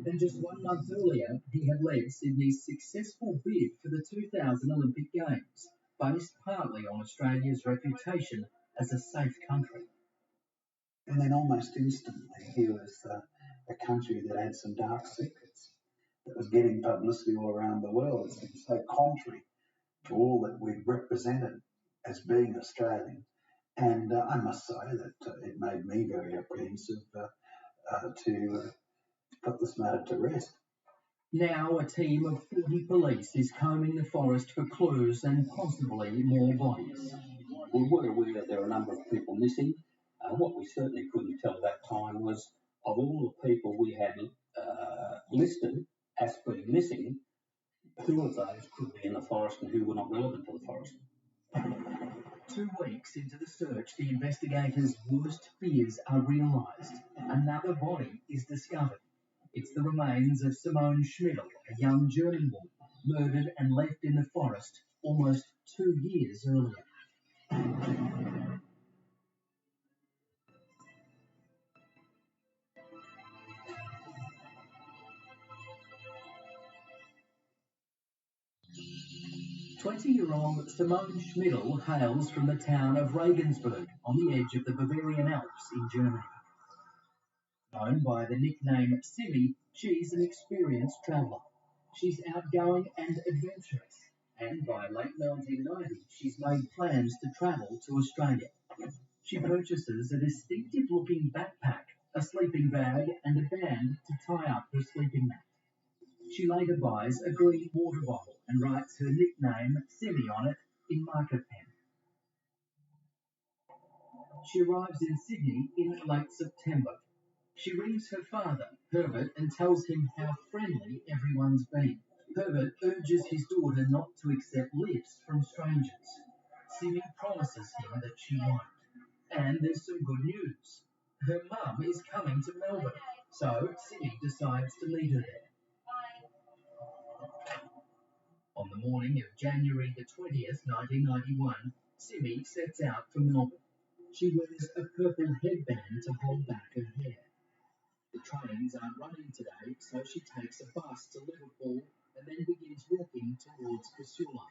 And just 1 month earlier, he had led Sydney's successful bid for the 2000 Olympic Games, based partly on Australia's reputation as a safe country. And then almost instantly, he was a country that had some dark secrets, that was getting publicity all around the world. It seemed so contrary to all that we'd represented as being Australian. And I must say that it made me very apprehensive to put this matter to rest. Now a team of 40 police is combing the forest for clues and possibly more bodies. We were aware that there were a number of people missing. What we certainly couldn't tell at that time was of all the people we had listed as being missing, who of those could be in the forest and who were not relevant to the forest. 2 weeks into the search, the investigators' worst fears are realised. Another body is discovered. It's the remains of Simone Schmidl, a young German woman, murdered and left in the forest almost 2 years earlier. "20-year-old Simone Schmidl hails from the town of Regensburg on the edge of the Bavarian Alps in Germany. Known by the nickname Simmy, she's an experienced traveller. She's outgoing and adventurous, and by late 1990 she's made plans to travel to Australia. She purchases a distinctive-looking backpack, a sleeping bag and a band to tie up her sleeping mat. She later buys a green water bottle and writes her nickname, Simmy, on it in marker pen. She arrives in Sydney in late September. She rings her father, Herbert, and tells him how friendly everyone's been. Herbert urges his daughter not to accept lifts from strangers. Simmy promises him that she won't. And there's some good news. Her mum is coming to Melbourne, so Simmy decides to meet her there. On the morning of January the 20th, 1991, Simmy sets out for Melbourne. She wears a purple headband to hold back her hair. The trains aren't running today, so she takes a bus to Liverpool and then begins walking towards Casula.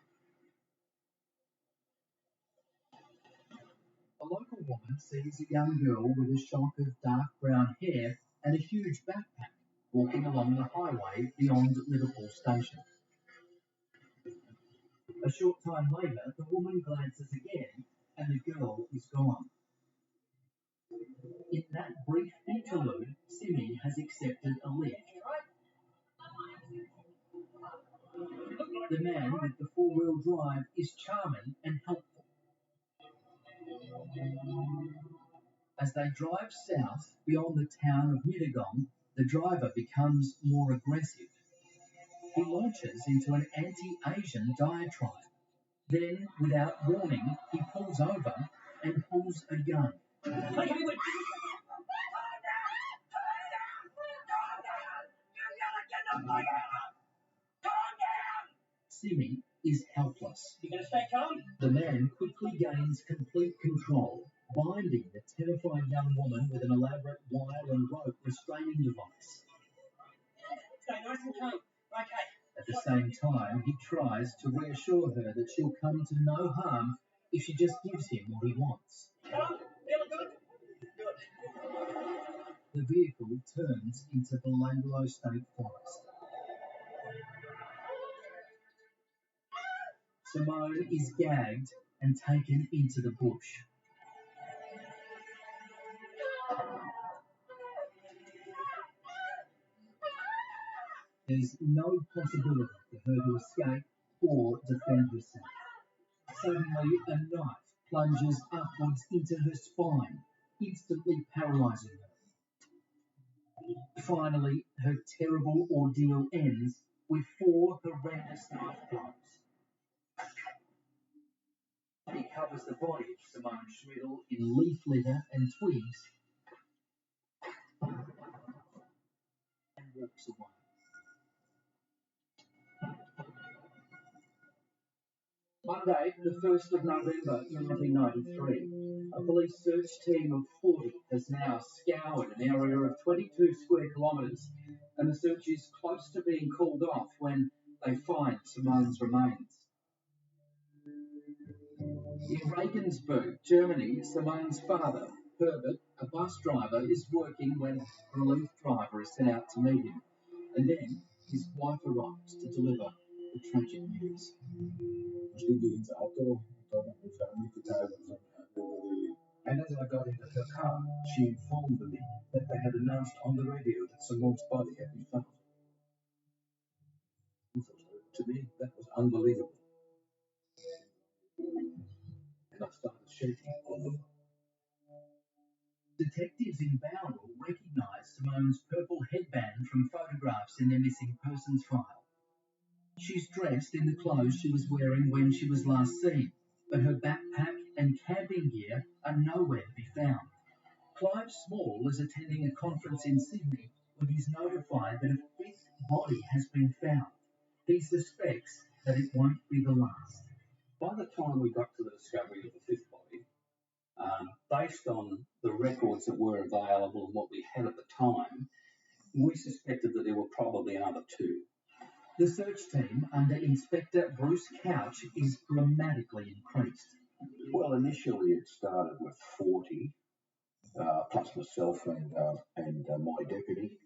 A local woman sees a young girl with a shock of dark brown hair and a huge backpack walking along the highway beyond Liverpool station. A short time later, the woman glances again and the girl is gone. In that brief interlude, Simmy has accepted a lift. The man with the four-wheel drive is charming and helpful. As they drive south beyond the town of Mittagong, the driver becomes more aggressive. He launches into an anti-Asian diatribe. Then, without warning, he pulls over and pulls a gun. Simmy is helpless. You gonna stay calm? The man quickly gains complete control, binding the terrified young woman with an elaborate wire and rope restraining device. Stay nice and calm. Okay. At the same time, he tries to reassure her that she'll come to no harm if she just gives him what he wants. Calm? Feeling good? Good. The vehicle turns into the Belanglo State Forest. Simone is gagged and taken into the bush. There's no possibility for her to escape or defend herself. Suddenly, a knife plunges upwards into her spine, instantly paralysing her. Finally, her terrible ordeal ends with 4 horrendous knife blows. He covers the body of Simone Schmidl in leaf litter and twigs and walks away. Monday, the 1st of November 1993, a police search team of 40 has now scoured an area of 22 square kilometres, and the search is close to being called off when they find Simone's remains. In Regensburg, Germany, Simone's father, Herbert, a bus driver, is working when a relief driver is sent out to meet him, and then his wife arrives to deliver the tragic news. And as I got into her car, she informed me that they had announced on the radio that Simone's body had been found. to me, that was unbelievable. And I started shaking all over. Detectives in Bowral recognised Simone's purple headband from photographs in their missing persons file. She's dressed in the clothes she was wearing when she was last seen, but her backpack and camping gear are nowhere to be found. Clive Small is attending a conference in Sydney when he's notified that a fifth body has been found. He suspects that it won't be the last. By the time we got to the discovery of the fifth body, based on the records that were available and what we had at the time, we suspected that there were probably another two. The search team under Inspector Bruce Couch is dramatically increased. Well, initially it started with 40, plus myself and my deputy,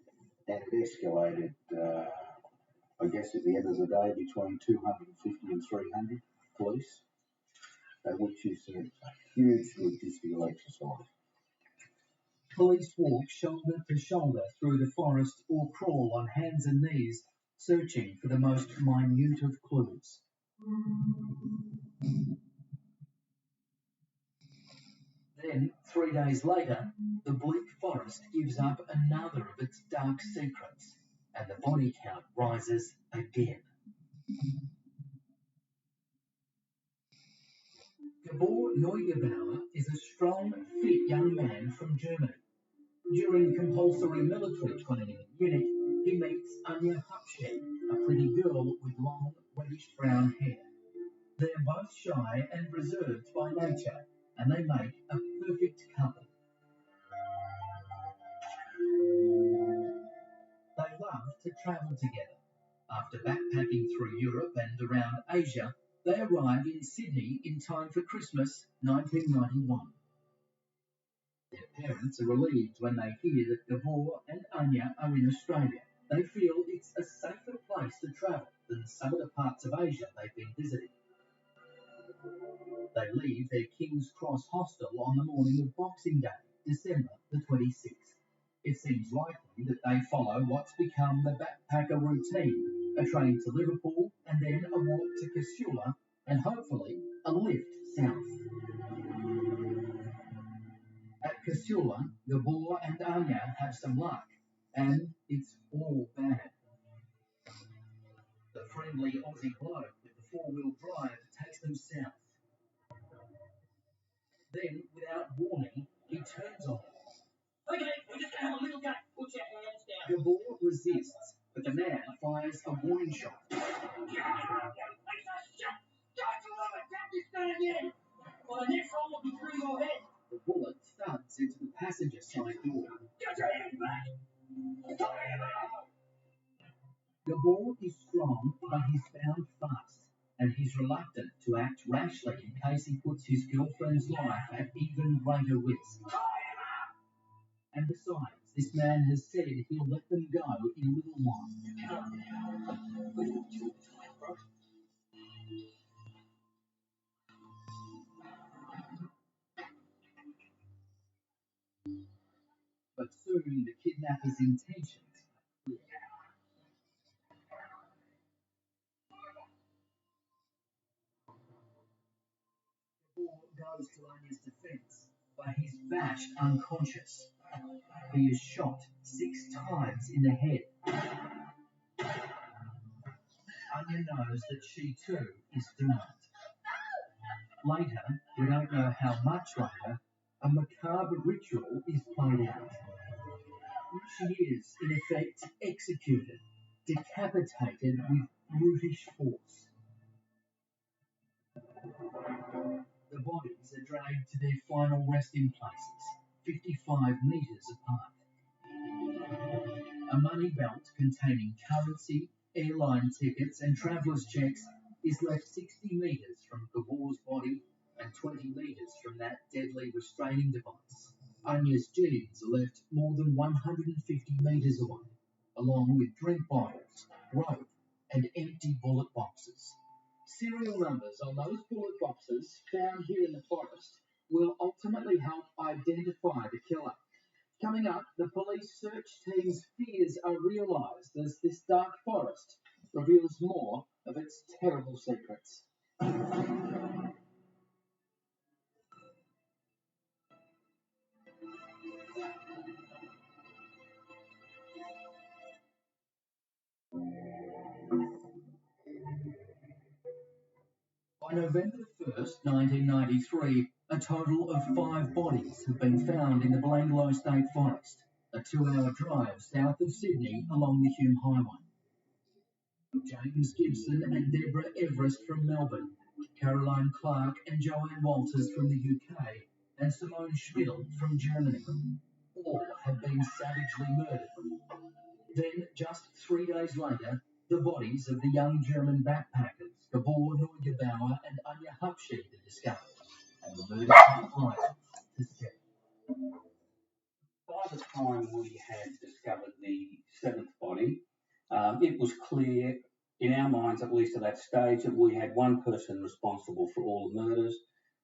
and it escalated, I guess at the end of the day, between 250 and 300 police, which is a huge logistical exercise. Police walk shoulder to shoulder through the forest or crawl on hands and knees, searching for the most minute of clues. Then, 3 days later, the bleak forest gives up another of its dark secrets, and the body count rises again. Gabor Neugebauer is a strong, fit young man from Germany. During compulsory military training in Munich, he meets Anja Hupshed, a pretty girl with long, reddish-brown hair. They're both shy and reserved by nature, and they make a perfect couple. They love to travel together. After backpacking through Europe and around Asia, they arrive in Sydney in time for Christmas 1991. Their parents are relieved when they hear that Gabor and Anja are in Australia. They feel it's a safer place to travel than some of the parts of Asia they've been visiting. They leave their King's Cross hostel on the morning of Boxing Day, December the 26th. It seems likely that they follow what's become the backpacker routine, a train to Liverpool and then a walk to Casula and hopefully a lift south. At Casula, Gabor and Anja have some luck, and it's all bad. The friendly Aussie bloke with the four-wheel drive takes them south. Then, without warning, he turns on them. Okay, we're just gonna have a little go. Put your hands down. Gabor resists, but the man fires a warning shot. Piece of shit! Don't you ever tap this gun again! Well, the next one will be through your head. The bullet thuds into the passenger side door. Get your hands back! Sorry about it! Gabor is strong, but he's bound fast, and he's reluctant to act rashly in case he puts his girlfriend's life at even greater risk. And besides, this man has said he'll let them go in a little while. But soon the kidnapper's intentions are clear. Gabor goes to Anja's defense, but he's bashed unconscious. He is shot 6 times in the head. Anja knows that she too is doomed. Later, we don't know how much later, a macabre ritual is played out. She is, in effect, executed, decapitated with brutish force. The bodies are dragged to their final resting places, 55 metres apart. A money belt containing currency, airline tickets and travellers' checks is left 60 metres from Gabor's body and 20 metres from that deadly restraining device. Anja's jeans are left more than 150 metres away, along with drink bottles, rope and empty bullet boxes. Serial numbers on those bullet boxes found here in the forest will ultimately help identify the killer. Coming up, the police search team's fears are realised as this dark forest reveals more of its terrible secrets. By November 1st, 1993, a total of 5 bodies have been found in the Blanglo State Forest, a 2-hour drive south of Sydney along the Hume Highway. James Gibson and Deborah Everest from Melbourne, Caroline Clark and Joanne Walters from the UK, and Simone Schmidl from Germany. All have been savagely murdered. Then, just 3 days later, the bodies of the young German backpackers, Gabor Neugebauer and Anja Hupschied, are discovered, and the murder took place to step. By the time we had discovered the 7th body, it was clear, in our minds at least at that stage, that we had one person responsible for all the murders.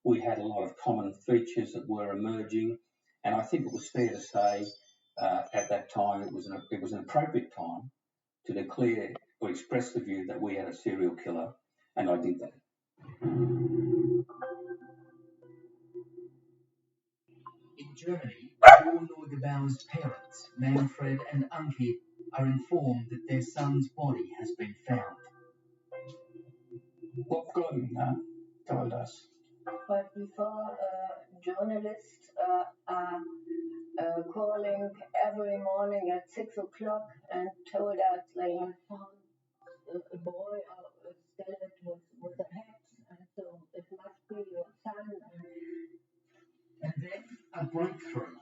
We had a lot of common features that were emerging, and I think it was fair to say at that time it was an appropriate time to declare or express the view that we had a serial killer, and I did that. In Germany, Gabor Neugebauer's parents, Manfred and Anke, are informed that their son's body has been found. Wolfgang told us. But before, journalists are calling every morning at 6 o'clock and told us they have found a boy, a skeleton with a hat, and so it must be your son. And then a breakthrough.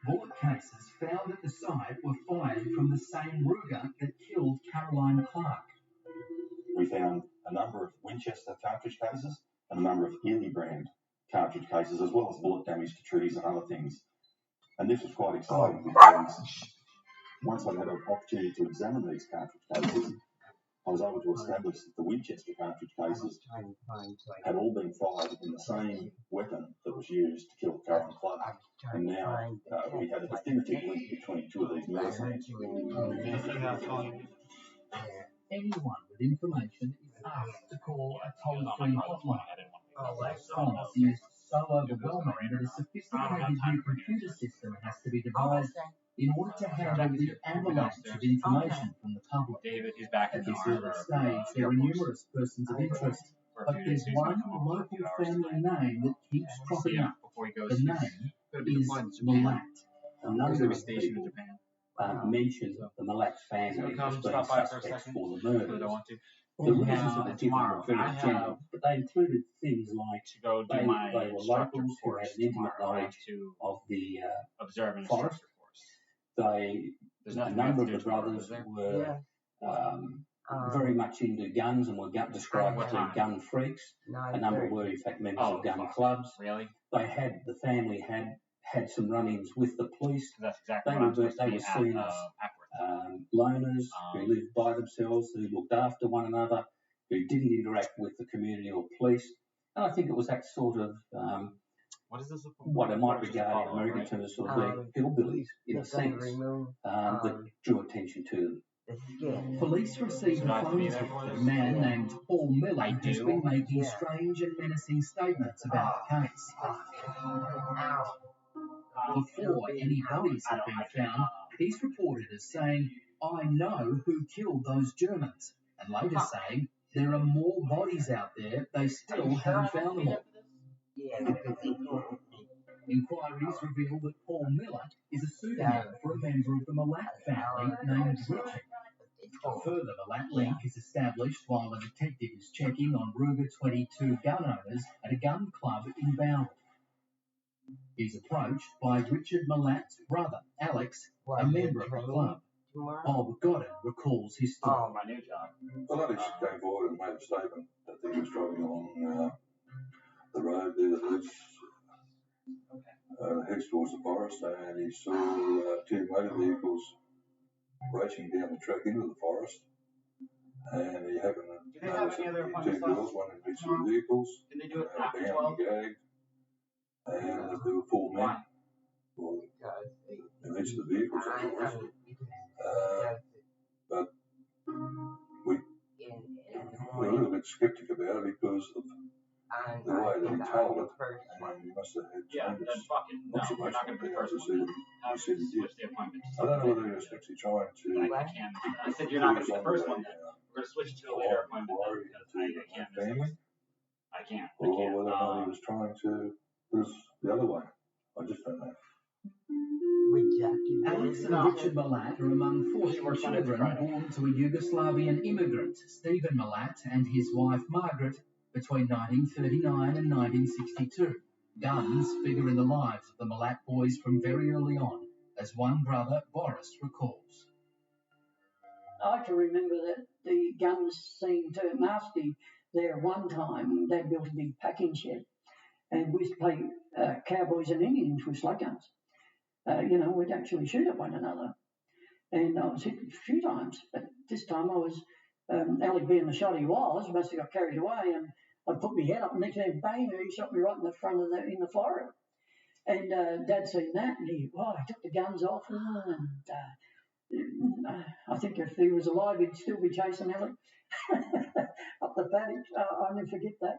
Bullet cases found at the site were fired from the same Ruger that killed Caroline Clark. We found a number of Winchester cartridge cases and a number of Hildebrand cartridge cases, as well as bullet damage to trees and other things. And this was quite exciting because once I had an opportunity to examine these cartridge cases, I was able to establish that the Winchester cartridge cases had all been fired in the same weapon that was used to kill Caroline Clark. And now we had a definitive link between 2 of these murder scenes. Anyone with information is asked to call a toll-free hotline. Response is so overwhelming that a sophisticated new computer system has to be devised in order to handle the avalanche of information from the public. At this early stage, there are numerous persons of interest, but there's one local family name that keeps cropping up. The name is Malat. A number of people mentioned the Malat family as being suspects for the murders. The reasons that were given were very general, but they included things like they were locals who had an intimate knowledge of the forest. A number of the brothers were very much into guns and were described as being gun freaks. A number were, in fact, members of gun clubs. The family had some run-ins with the police. They were seen as loners who lived by themselves, who looked after one another, who didn't interact with the community or police. And I think it was that sort of what I might regard in American terms as sort of being hillbillies, in a sense, that drew attention to them. Police received a phone tip that a man named Paul Miller has been making strange and menacing statements about the case. Before any bodies have been found, he's reported as saying, "I know who killed those Germans," and later saying, "There are more bodies out there, they still haven't found them all." Inquiries reveal that Paul Miller is a pseudonym for a member of the Malat family named Richard. A further Malat link is established while the detective is checking on Ruger 22 gun owners at a gun club in Bowral. He's approached by Richard Malat's brother, Alex, a member of the club. Bob Godden recalls his story. Well, Alex came forward and made a statement that he was driving along the road there that heads towards the forest, and he saw 2 motor vehicles racing down the track into the forest, and he happened to notice that there were 2 girls, one in each of the vehicles, bound and gagged, and that there were 4 men in each of the vehicles, of course. But we're a little bit sceptic about it because of And the way they told it. first one. And he must have had Yeah, then tremendous fucking no, we're not observation going to be the power first to see one. what he said he did. Switch the appointment. I don't know whether he was actually trying to. I can't. I said you're not going to be the first one. Then we're going to switch to a later appointment because I can't. Family, I can't. or whether or not he was trying to was the other way. I just don't know. Alex and Richard Malat are among 14 children born to a Yugoslavian immigrant, Stephen Malat, and his wife Margaret, between 1939 and 1962. Guns figure in the lives of the Malat boys from very early on, as one brother, Boris, recalls. I can remember that the guns seemed nasty there one time. They built a big packing shed, and we used to play cowboys and Indians with slug guns. We'd actually shoot at one another. And I was hit a few times, but this time I was, Alec being the shot he was, must have got carried away, and I put my head up, and next thing, bang, he shot me right in the front of in the forehead. And Dad seen that, and he took the guns off, and I think if he was alive, he'd still be chasing Alec up the paddock. I'll never forget that.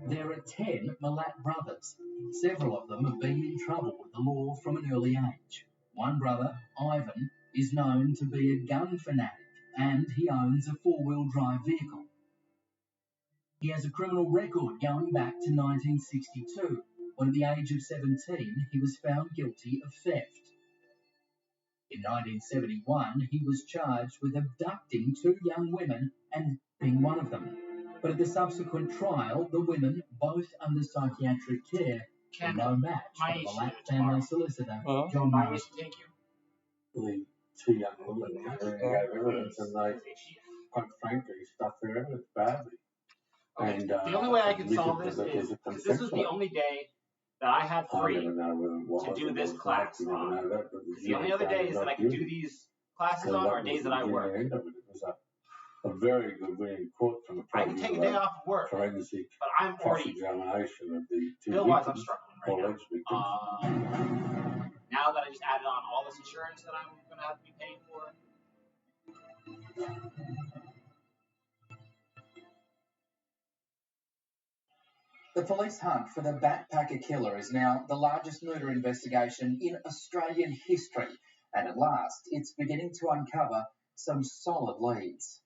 There are 10 Malat brothers. Several of them have been in trouble with the law from an early age. One brother, Ivan, is known to be a gun fanatic, and he owns a four-wheel drive vehicle. He has a criminal record going back to 1962, when at the age of 17 he was found guilty of theft. In 1971, he was charged with abducting 2 young women and being one of them. But at the subsequent trial, the women, both under psychiatric care, were no match for the Malat family solicitor, John Myers. The 2 young women gave evidence, and they, quite frankly, stuffed their evidence badly. Okay. And the only way I can solve this is because this was the only day that I had free to do this class on. The only other days that I could do these classes on are days that I work. It was a very good way in court from the I can take a day off of work, forensic but I'm already examination of the 2 bill-wise. I'm victims, struggling right now. Now that I just added on all this insurance that I'm going to have to be paying for. The police hunt for the backpacker killer is now the largest murder investigation in Australian history, and at last it's beginning to uncover some solid leads.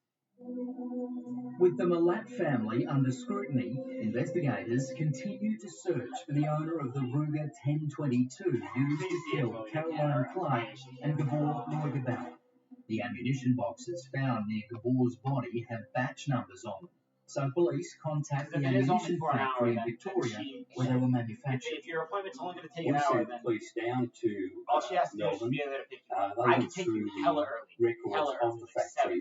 With the Malat family under scrutiny, investigators continue to search for the owner of the Ruger 1022 used to kill Caroline Clark and Gabor Neugebauer. The ammunition boxes found near Gabor's body have batch numbers on them, so police contact the ammunition factory in Victoria where they were manufactured. If your appointment's only going to take an hour, then police down to all she has to do is be there to pick you up. I can take you hella early, of the factory,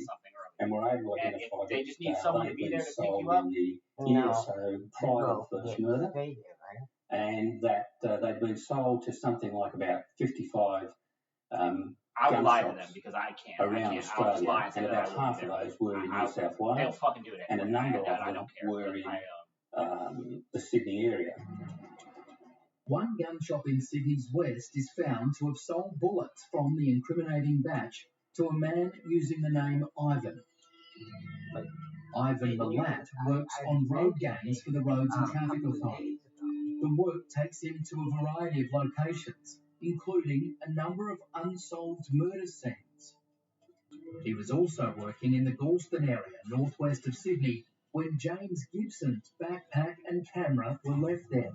and we're able to identify that they just need someone to be there to pick you up. So prior to the first murder, and that they've been sold to something like about 55 I will lie to them because I can't. Around Australia, and about half of those were in New South Wales, they'll fucking do it and a number of them were in the Sydney area. One gun shop in Sydney's west is found to have sold bullets from the incriminating batch to a man using the name Ivan. Ivan Malat works on road gains for the Roads and Traffic Authority. The work takes him to a variety of locations, including a number of unsolved murder scenes. He was also working in the Galston area, northwest of Sydney, when James Gibson's backpack and camera were left there.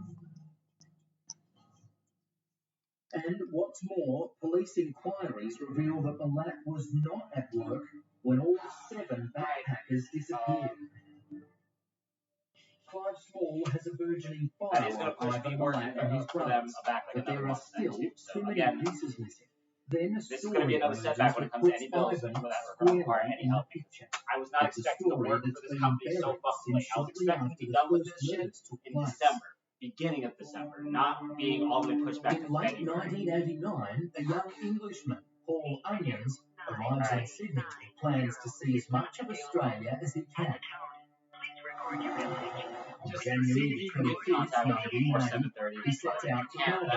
And what's more, police inquiries reveal that Malat was not at work when all 7 backpackers disappeared. Clive Small has a burgeoning file on Ivan Malat and his brothers, but there are still too many pieces missing. Then a this is going to be another setback when it comes to any bills that are require any help. I was not expecting to work for this company so fucking late. I was expecting to be done with this shit in December, beginning of December, not being all the way pushed back to late February. 1989, a young Englishman, Paul Onions, arrives in Sydney and plans to see as much of Australia as he can. On January 25th, 1990, he sets out to Melbourne,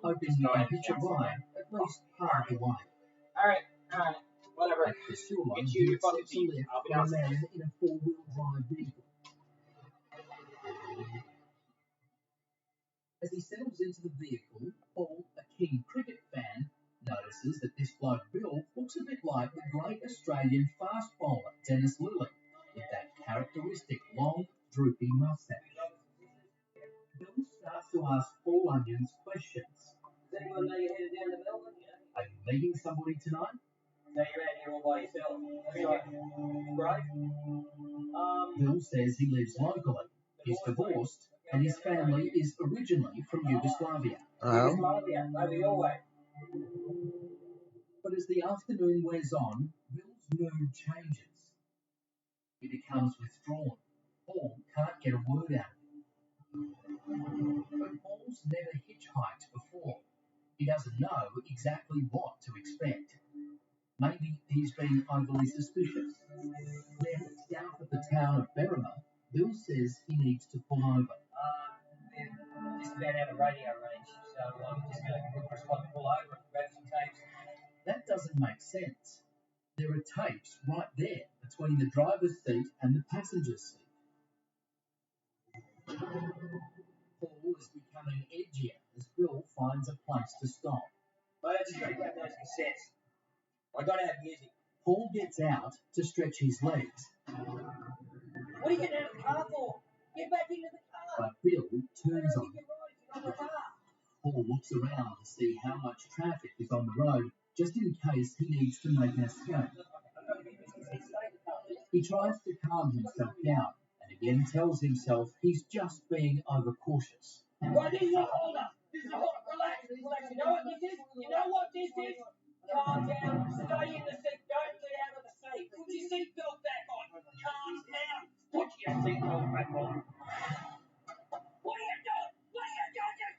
hoping he can hitch a ride at least half the way. Alright. Whatever. At the sewer line, he accepts a lift from a man in a four-wheel drive vehicle. As he settles into the vehicle, Paul, a keen cricket fan, notices that this bloke Bill looks a bit like the great Australian fast bowler Dennis Lillee, with that characteristic long, droopy moustache. Bill starts to ask Paul Onions questions. Does anyone know you're headed down to Melbourne? Are you meeting somebody tonight? No, you're out here all by yourself. That's right. Great. Bill says he lives locally. He's divorced, and his family is originally from Yugoslavia. Yugoslavia, over your way. But as the afternoon wears on, Bill's mood changes. He becomes withdrawn. Paul can't get a word out of him. But Paul's never hitchhiked before. He doesn't know exactly what to expect. Maybe he's being overly suspicious. Then, south of the town of Berrima, Bill says he needs to pull over. We're just about out of radio range, so I'm just going to look for a spot to pull over and grab some tapes. That doesn't make sense. There are tapes right there between the driver's seat and the passenger's seat. Paul is becoming edgier as Bill finds a place to stop. I just got to grab those cassettes. I got to have music. Paul gets out to stretch his legs. What are you getting out of the car for? Get back into the car. But Bill turns on him. Paul looks around to see how much traffic is on the road, just in case he needs to make an escape. He tries to calm himself down and again tells himself he's just being overcautious. Right, this is a holder. This is a holder. Relax, relax. You know what this is? You know what this is? Calm down. Stay in the seat. Don't get out of the seat. Put your seatbelt back on. Calm down. Put your seatbelt back on. What are you doing? What are you doing?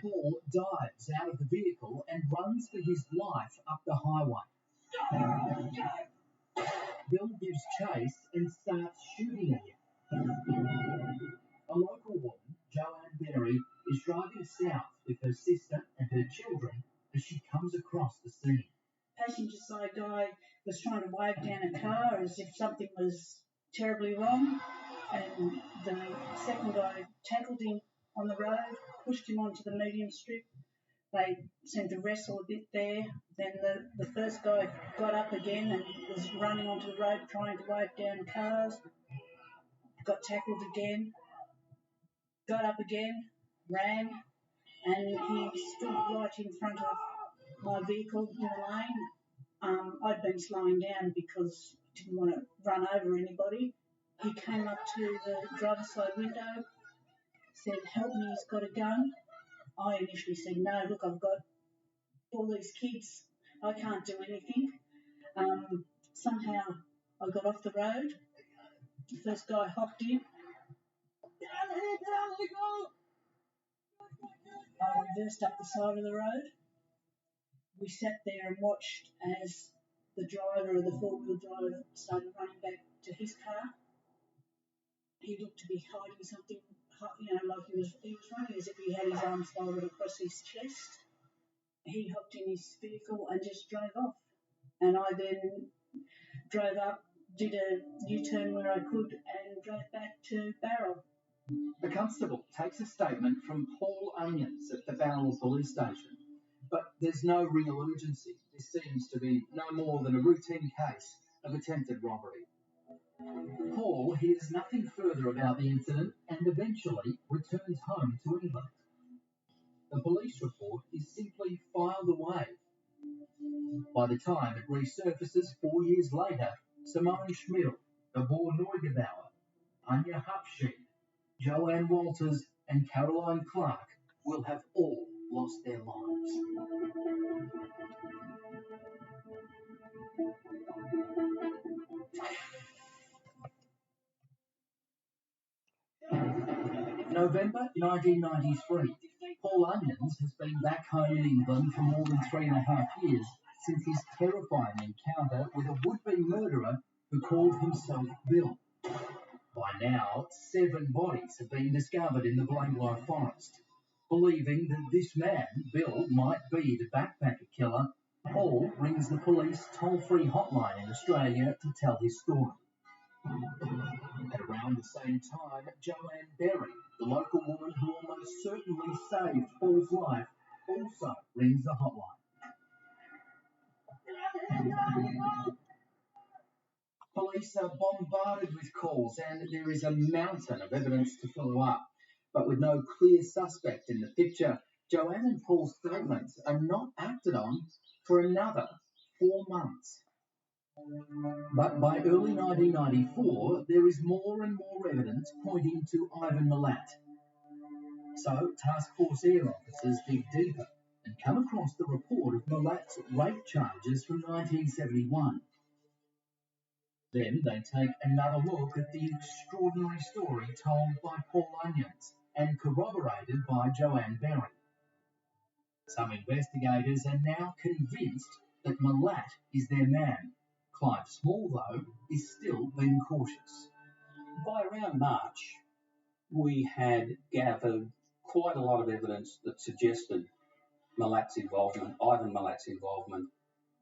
Paul dives out of the vehicle and runs for his life up the highway. Bill gives chase and starts shooting at him. A local woman, Joanne Berry, is driving south with her sister and her children as she comes across the scene. Passenger side guy was trying to wave down a car as if something was terribly wrong, and the second guy tackled him on the road, pushed him onto the medium strip. They seemed to wrestle a bit there. Then the first guy got up again and was running onto the road trying to wave down cars. Got tackled again. Got up again, ran, and he stood right in front of my vehicle in the lane. I'd been slowing down because I didn't want to run over anybody. He came up to the driver's side window, said, "Help me, he's got a gun." I initially said, "No, look, I've got all these kids. I can't do anything." Somehow I got off the road. The first guy hopped in. I reversed up the side of the road. We sat there and watched as the driver of the four-wheel drive started running back to his car. He looked to be hiding something, like he was running as if he had his arms folded across his chest. He hopped in his vehicle and just drove off. And I then drove up, did a U-turn where I could, and drove back to Barrel. The constable takes a statement from Paul Onions at the Barrel police station. But there's no real urgency. This seems to be no more than a routine case of attempted robbery. Paul hears nothing further about the incident and eventually returns home to England. The police report is simply filed away. By the time it resurfaces 4 years later, Simone Schmidl, Gabor Neugebauer, Anya Hupschied, Joanne Walters and Caroline Clark will have all lost their lives. November 1993. Paul Onions has been back home in England for more than 3.5 years since his terrifying encounter with a would-be murderer who called himself Bill. By now, 7 bodies have been discovered in the Blanglow forest. Believing that this man, Bill, might be the backpacker killer, Paul rings the police toll-free hotline in Australia to tell his story. At around the same time, Joanne Berry, the local woman who almost certainly saved Paul's life, also rings the hotline. Police are bombarded with calls and there is a mountain of evidence to follow up. But with no clear suspect in the picture, Joanne and Paul's statements are not acted on for another 4 months. But by early 1994, there is more and more evidence pointing to Ivan Milat. So Task Force Air officers dig deeper and come across the report of Milat's rape charges from 1971. Then they take another look at the extraordinary story told by Paul Onions and corroborated by Joanne Berry. Some investigators are now convinced that Milat is their man. Clive Small, though, is still being cautious. By around March, we had gathered quite a lot of evidence that suggested Milat's involvement, Ivan Milat's involvement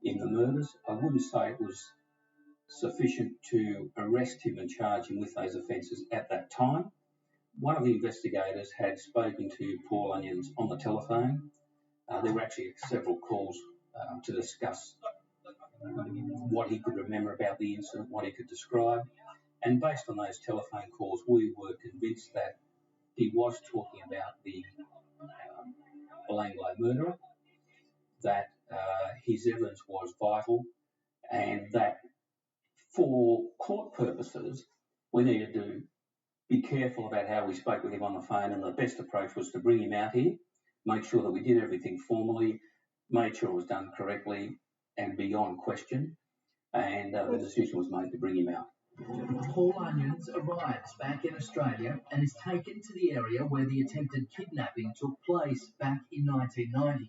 in the murders. I wouldn't say it was sufficient to arrest him and charge him with those offences at that time. One of the investigators had spoken to Paul Onions on the telephone. There were actually several calls to discuss what he could remember about the incident, what he could describe. And based on those telephone calls, we were convinced that he was talking about the Belanglo murderer, that his evidence was vital, and that for court purposes, we needed to be careful about how we spoke with him on the phone, and the best approach was to bring him out here, make sure that we did everything formally, made sure it was done correctly and beyond question, and the decision was made to bring him out. Paul Onions arrives back in Australia and is taken to the area where the attempted kidnapping took place back in 1990.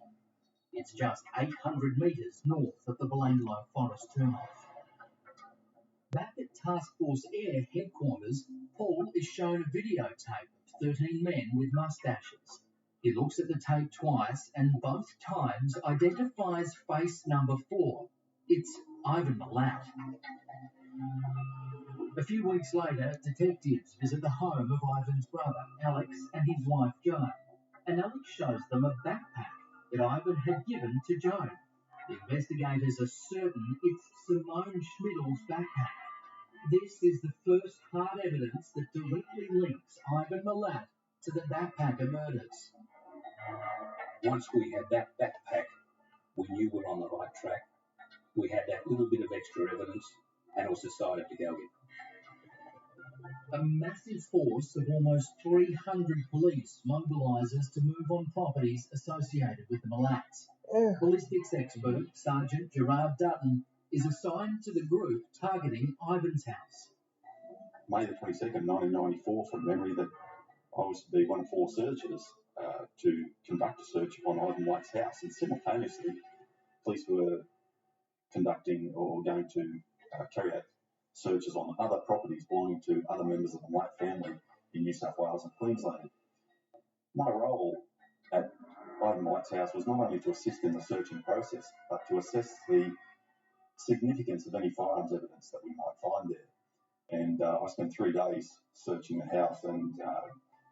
It's just 800 metres north of the Belanglo Forest turnoff. Back at Task Force Air headquarters, Paul is shown a videotape of 13 men with moustaches. He looks at the tape twice and both times identifies face number 4. It's Ivan Milat. A few weeks later, detectives visit the home of Ivan's brother, Alex, and his wife, Joan. And Alex shows them a backpack that Ivan had given to Joan. The investigators are certain it's Simone Schmidl's backpack. This is the first hard evidence that directly links Ivan Milat to the backpacker murders. Once we had that backpack, we knew we were on the right track. We had that little bit of extra evidence, and it was decided to go in. A massive force of almost 300 police mobilises to move on properties associated with the Milats. Ballistics expert Sergeant Gerard Dutton is assigned to the group targeting Ivan's house. May the 22nd, 1994, from memory, that I was to be one of 4 searchers to conduct a search upon Ivan White's house, and simultaneously police were conducting or going to carry out searches on other properties belonging to other members of the White family in New South Wales and Queensland. My role at Ivan White's house was not only to assist in the searching process, but to assess the significance of any firearms evidence that we might find there. And I spent 3 days searching the house, and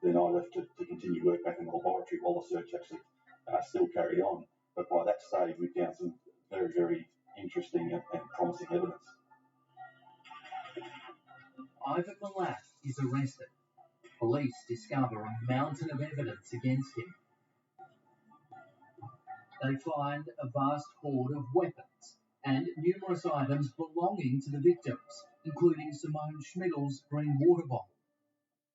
then I left to continue work back in the laboratory while the search actually still carried on. But by that stage, we found some very, very interesting and promising evidence. Ivan Milat is arrested. Police discover a mountain of evidence against him. They find a vast hoard of weapons and numerous items belonging to the victims, including Simone Schmidl's green water bottle.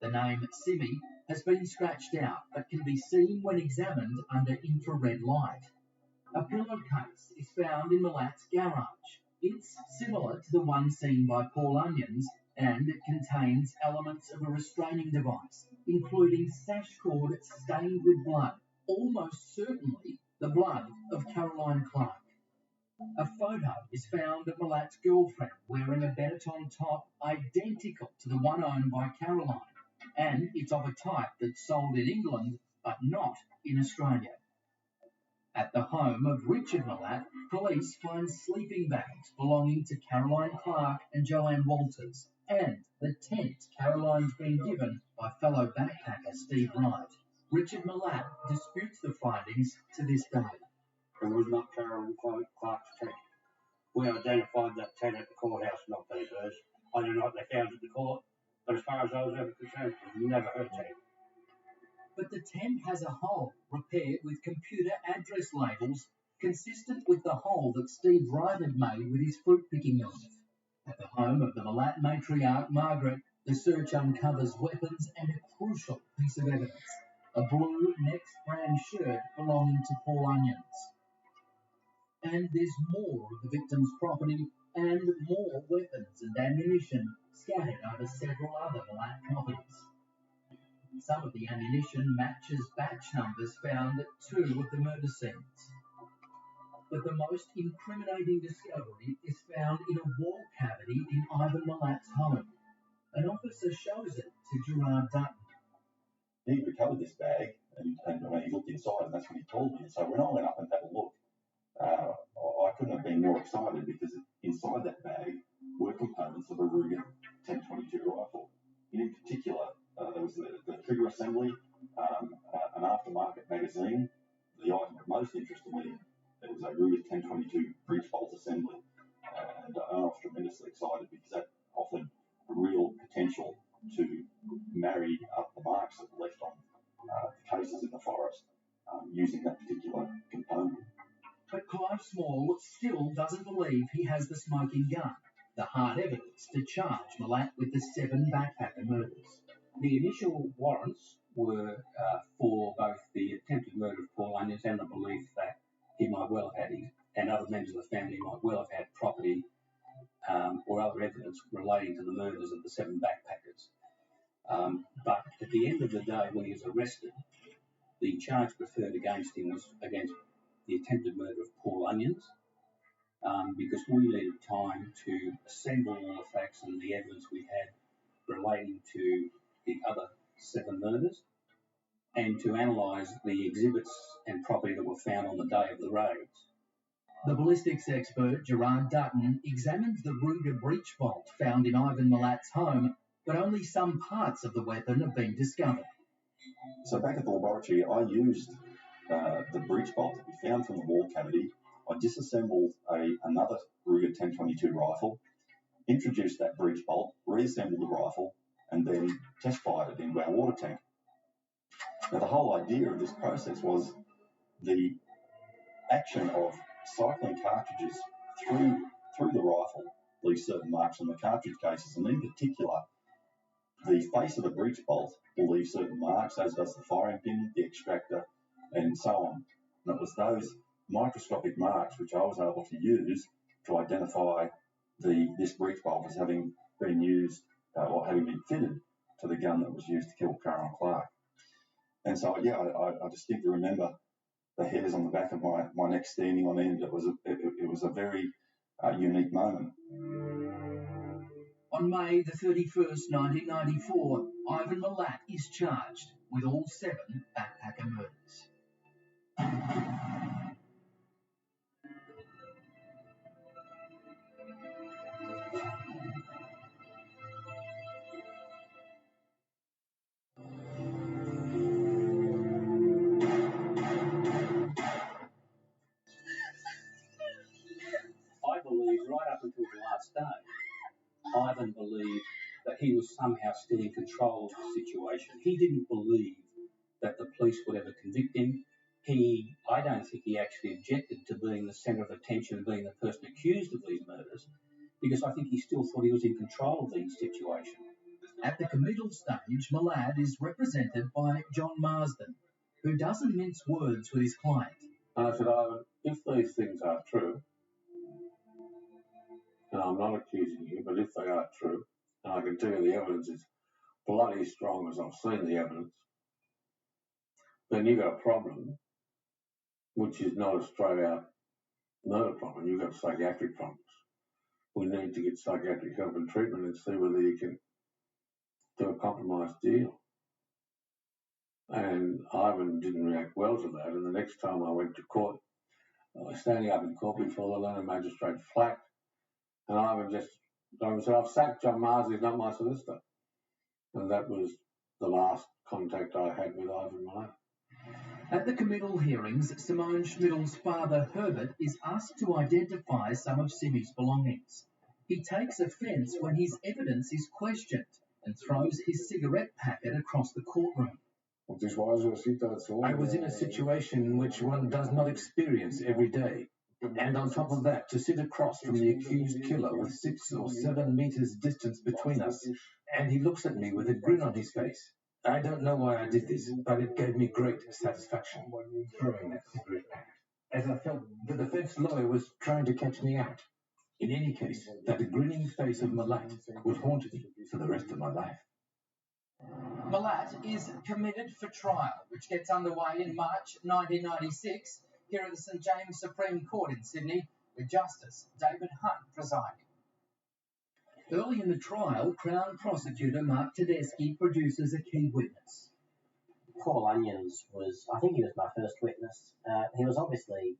The name Simi has been scratched out but can be seen when examined under infrared light. A pillowcase is found in Milat's garage. It's similar to the one seen by Paul Onions, and it contains elements of a restraining device, including sash cord stained with blood, almost certainly the blood of Caroline Clark. A photo is found of Milat's girlfriend wearing a Benetton top identical to the one owned by Caroline, and it's of a type that's sold in England but not in Australia. At the home of Richard Malat, police find sleeping bags belonging to Caroline Clark and Joanne Walters, and the tent Caroline's been given by fellow backpacker Steve Wright. Richard Malat disputes the findings to this day. It was not Caroline Clark's tent. We identified that tent at the courthouse, not theirs. I don't know what they found at the court, but as far as I was ever concerned, it was never her tent. But the tent has a hole repaired with computer address labels consistent with the hole that Steve Wright had made with his fruit-picking knife. At the home of the Malat matriarch Margaret, the search uncovers weapons and a crucial piece of evidence, a blue Next brand shirt belonging to Paul Onions. And there's more of the victim's property and more weapons and ammunition scattered over several other Malat properties. Some of the ammunition matches batch numbers found at 2 of the murder scenes. But the most incriminating discovery is found in a wall cavity in Ivan Malat's home. An officer shows it to Gerard Dutton. He recovered this bag, and when he looked inside, and that's when he told me. And so when I went up and had a look, I couldn't have been more excited because inside that bag were components of a Ruger 1022 rifle. In particular, there was the trigger assembly, an aftermarket magazine. The item of most interest to me, it was a Ruger 1022 breech bolt assembly. And I was tremendously excited because that offered real potential to marry up the marks that were left on the cases in the forest using that particular component. But Clive Small still doesn't believe he has the smoking gun, the hard evidence to charge Malat with the 7 backpacker murders. The initial warrants were for both the attempted murder of Paul Onions and the belief that he might well have had, and other members of the family might well have had property or other evidence relating to the murders of the 7 backpackers. But at the end of the day, when he was arrested, the charge preferred against him was against the attempted murder of Paul Onions, because we needed time to assemble all the facts and the evidence we had relating to the other 7 murders, and to analyse the exhibits and property that were found on the day of the raids. The ballistics expert Gerard Dutton examines the Ruger breech bolt found in Ivan Malat's home, but only some parts of the weapon have been discovered. So back at the laboratory, I used the breech bolt that we found from the wall cavity. I disassembled another Ruger 1022 rifle, introduced that breech bolt, reassembled the rifle, and then test fired it into our water tank. Now, the whole idea of this process was the action of cycling cartridges through the rifle leaves certain marks on the cartridge cases, and in particular, the face of the breech bolt will leave certain marks, as does the firing pin, the extractor, and so on. And it was those microscopic marks which I was able to use to identify this breech bolt as having been used or having been fitted to the gun that was used to kill Caroline Clark. And so, yeah, I distinctly remember the hairs on the back of my neck standing on end. It was a very unique moment. On May the 31st, 1994, Ivan Malat is charged with all 7 backpacker murders. I believe right up until the last day, Ivan believed that he was somehow still in control of the situation. He didn't believe that the police would ever convict him. I don't think he actually objected to being the centre of attention and being the person accused of these murders, because I think he still thought he was in control of the situation. At the committal stage, Malat is represented by John Marsden, who doesn't mince words with his client. And I said, Ivan, if these things are true, and I'm not accusing you, but if they are true, and I can tell you the evidence is bloody strong as I've seen the evidence, then you've got a problem, which is not a straight-out murder problem. You've got psychiatric problems. We need to get psychiatric help and treatment and see whether you can do a compromised deal. And Ivan didn't react well to that. And the next time I went to court, I was standing up in court before the learned magistrate Flack, and Ivan said, I've sacked John Mars, he's not my solicitor. And that was the last contact I had with Ivan Milat. At the committal hearings, Simone Schmidl's father, Herbert, is asked to identify some of Simmy's belongings. He takes offence when his evidence is questioned and throws his cigarette packet across the courtroom. I was in a situation which one does not experience every day. And on top of that, to sit across from the accused killer with 6 or 7 meters distance between us, and he looks at me with a grin on his face. I don't know why I did this, but it gave me great satisfaction, throwing that cigarette packet, as I felt the defense lawyer was trying to catch me out. In any case, that grinning face of Milat would haunt me for the rest of my life. Milat is committed for trial, which gets underway in March 1996 here at the St James Supreme Court in Sydney, with Justice David Hunt presiding. Early in the trial, Crown Prosecutor Mark Tedeschi produces a key witness. Paul Onions I think he was my first witness. He was obviously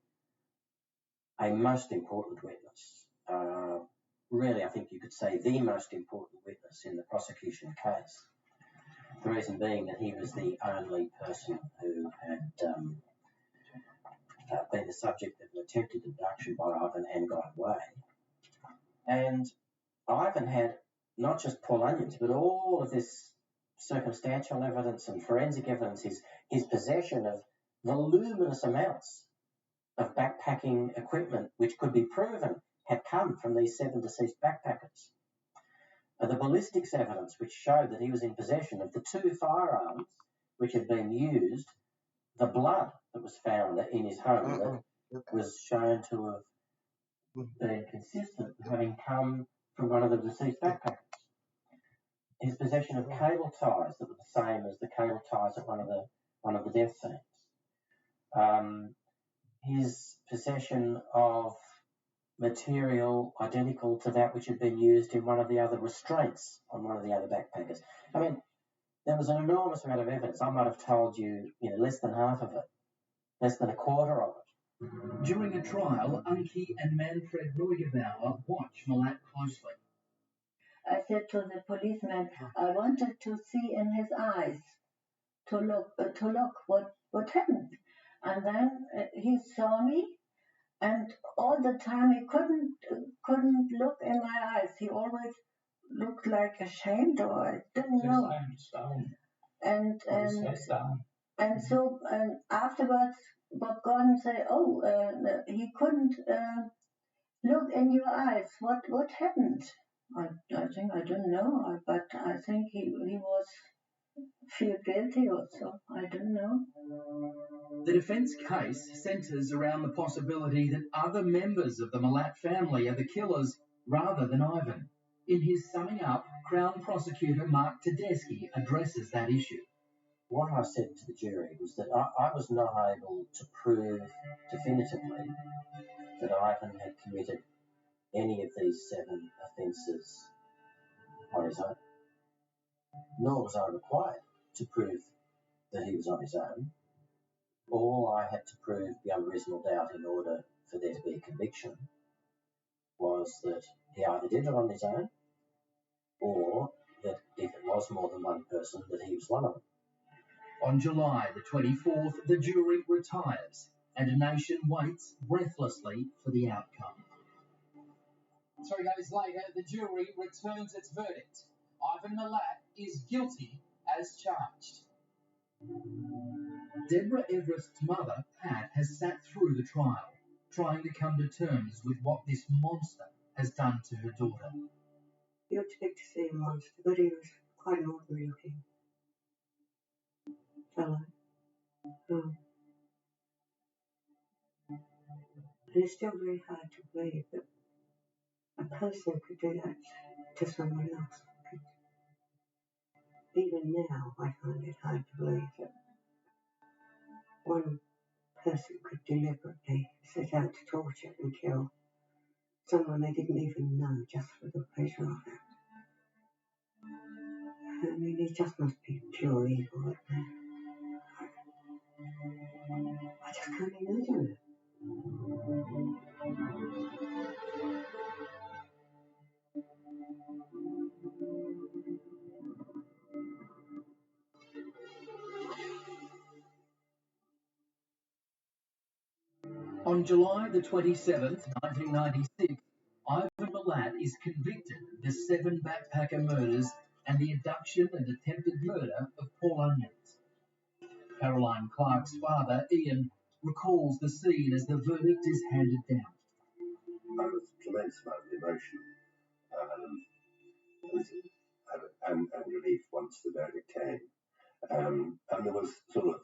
a most important witness. Really, I think you could say the most important witness in the prosecution case. The reason being that he was the only person who had been the subject of an attempted abduction by Ivan and got away. And Ivan had not just Paul Onions, but all of this circumstantial evidence and forensic evidence, his possession of voluminous amounts of backpacking equipment, which could be proven had come from these 7 deceased backpackers. The ballistics evidence, which showed that he was in possession of the 2 firearms which had been used, the blood that was found in his home that was shown to have been consistent with having come from one of the deceased backpackers. His possession of cable ties that were the same as the cable ties at one of the death scenes. His possession of material identical to that which had been used in one of the other restraints on one of the other backpackers. I mean, there was an enormous amount of evidence. I might have told you, less than half of it, less than a quarter of it. During a trial, Unki and Manfred Neugebauer watch Milat closely. I said to the policeman, I wanted to see in his eyes, to look what happened. And then he saw me, and all the time he couldn't look in my eyes. He always looked like ashamed, or I didn't know. And so afterwards, Bob Gordon said, he couldn't look in your eyes. What happened? I think I don't know, but I think he was feel guilty also. I don't know. The defence case centres around the possibility that other members of the Milat family are the killers rather than Ivan. In his summing up, Crown Prosecutor Mark Tedeschi addresses that issue. What I said to the jury was that I was not able to prove definitively that Ivan had committed any of these 7 offences on his own. Nor was I required to prove that he was on his own. All I had to prove beyond reasonable doubt in order for there to be a conviction was that he either did it on his own, or that if it was more than one person, that he was one of them. On July the 24th, the jury retires, and a nation waits breathlessly for the outcome. 3 days later, the jury returns its verdict. Ivan Milat is guilty as charged. Deborah Everest's mother, Pat, has sat through the trial, trying to come to terms with what this monster has done to her daughter. You'd expect to see a monster, but he was quite an ordinary looking fellow. And it's still very hard to believe that a person could do that to someone else. Even now, I find it hard to believe that one person could deliberately set out to torture and kill someone they didn't even know just for the pleasure of it. I mean, it just must be pure evil, isn't it? just can't imagine it. On July the 27th, 1996, Ivan Milat is convicted of the 7 backpacker murders and the abduction and attempted murder of Paul Onions. Caroline Clark's father, Ian, recalls the scene as the verdict is handed down. There was a tremendous amount of emotion and relief once the verdict came. And there was sort of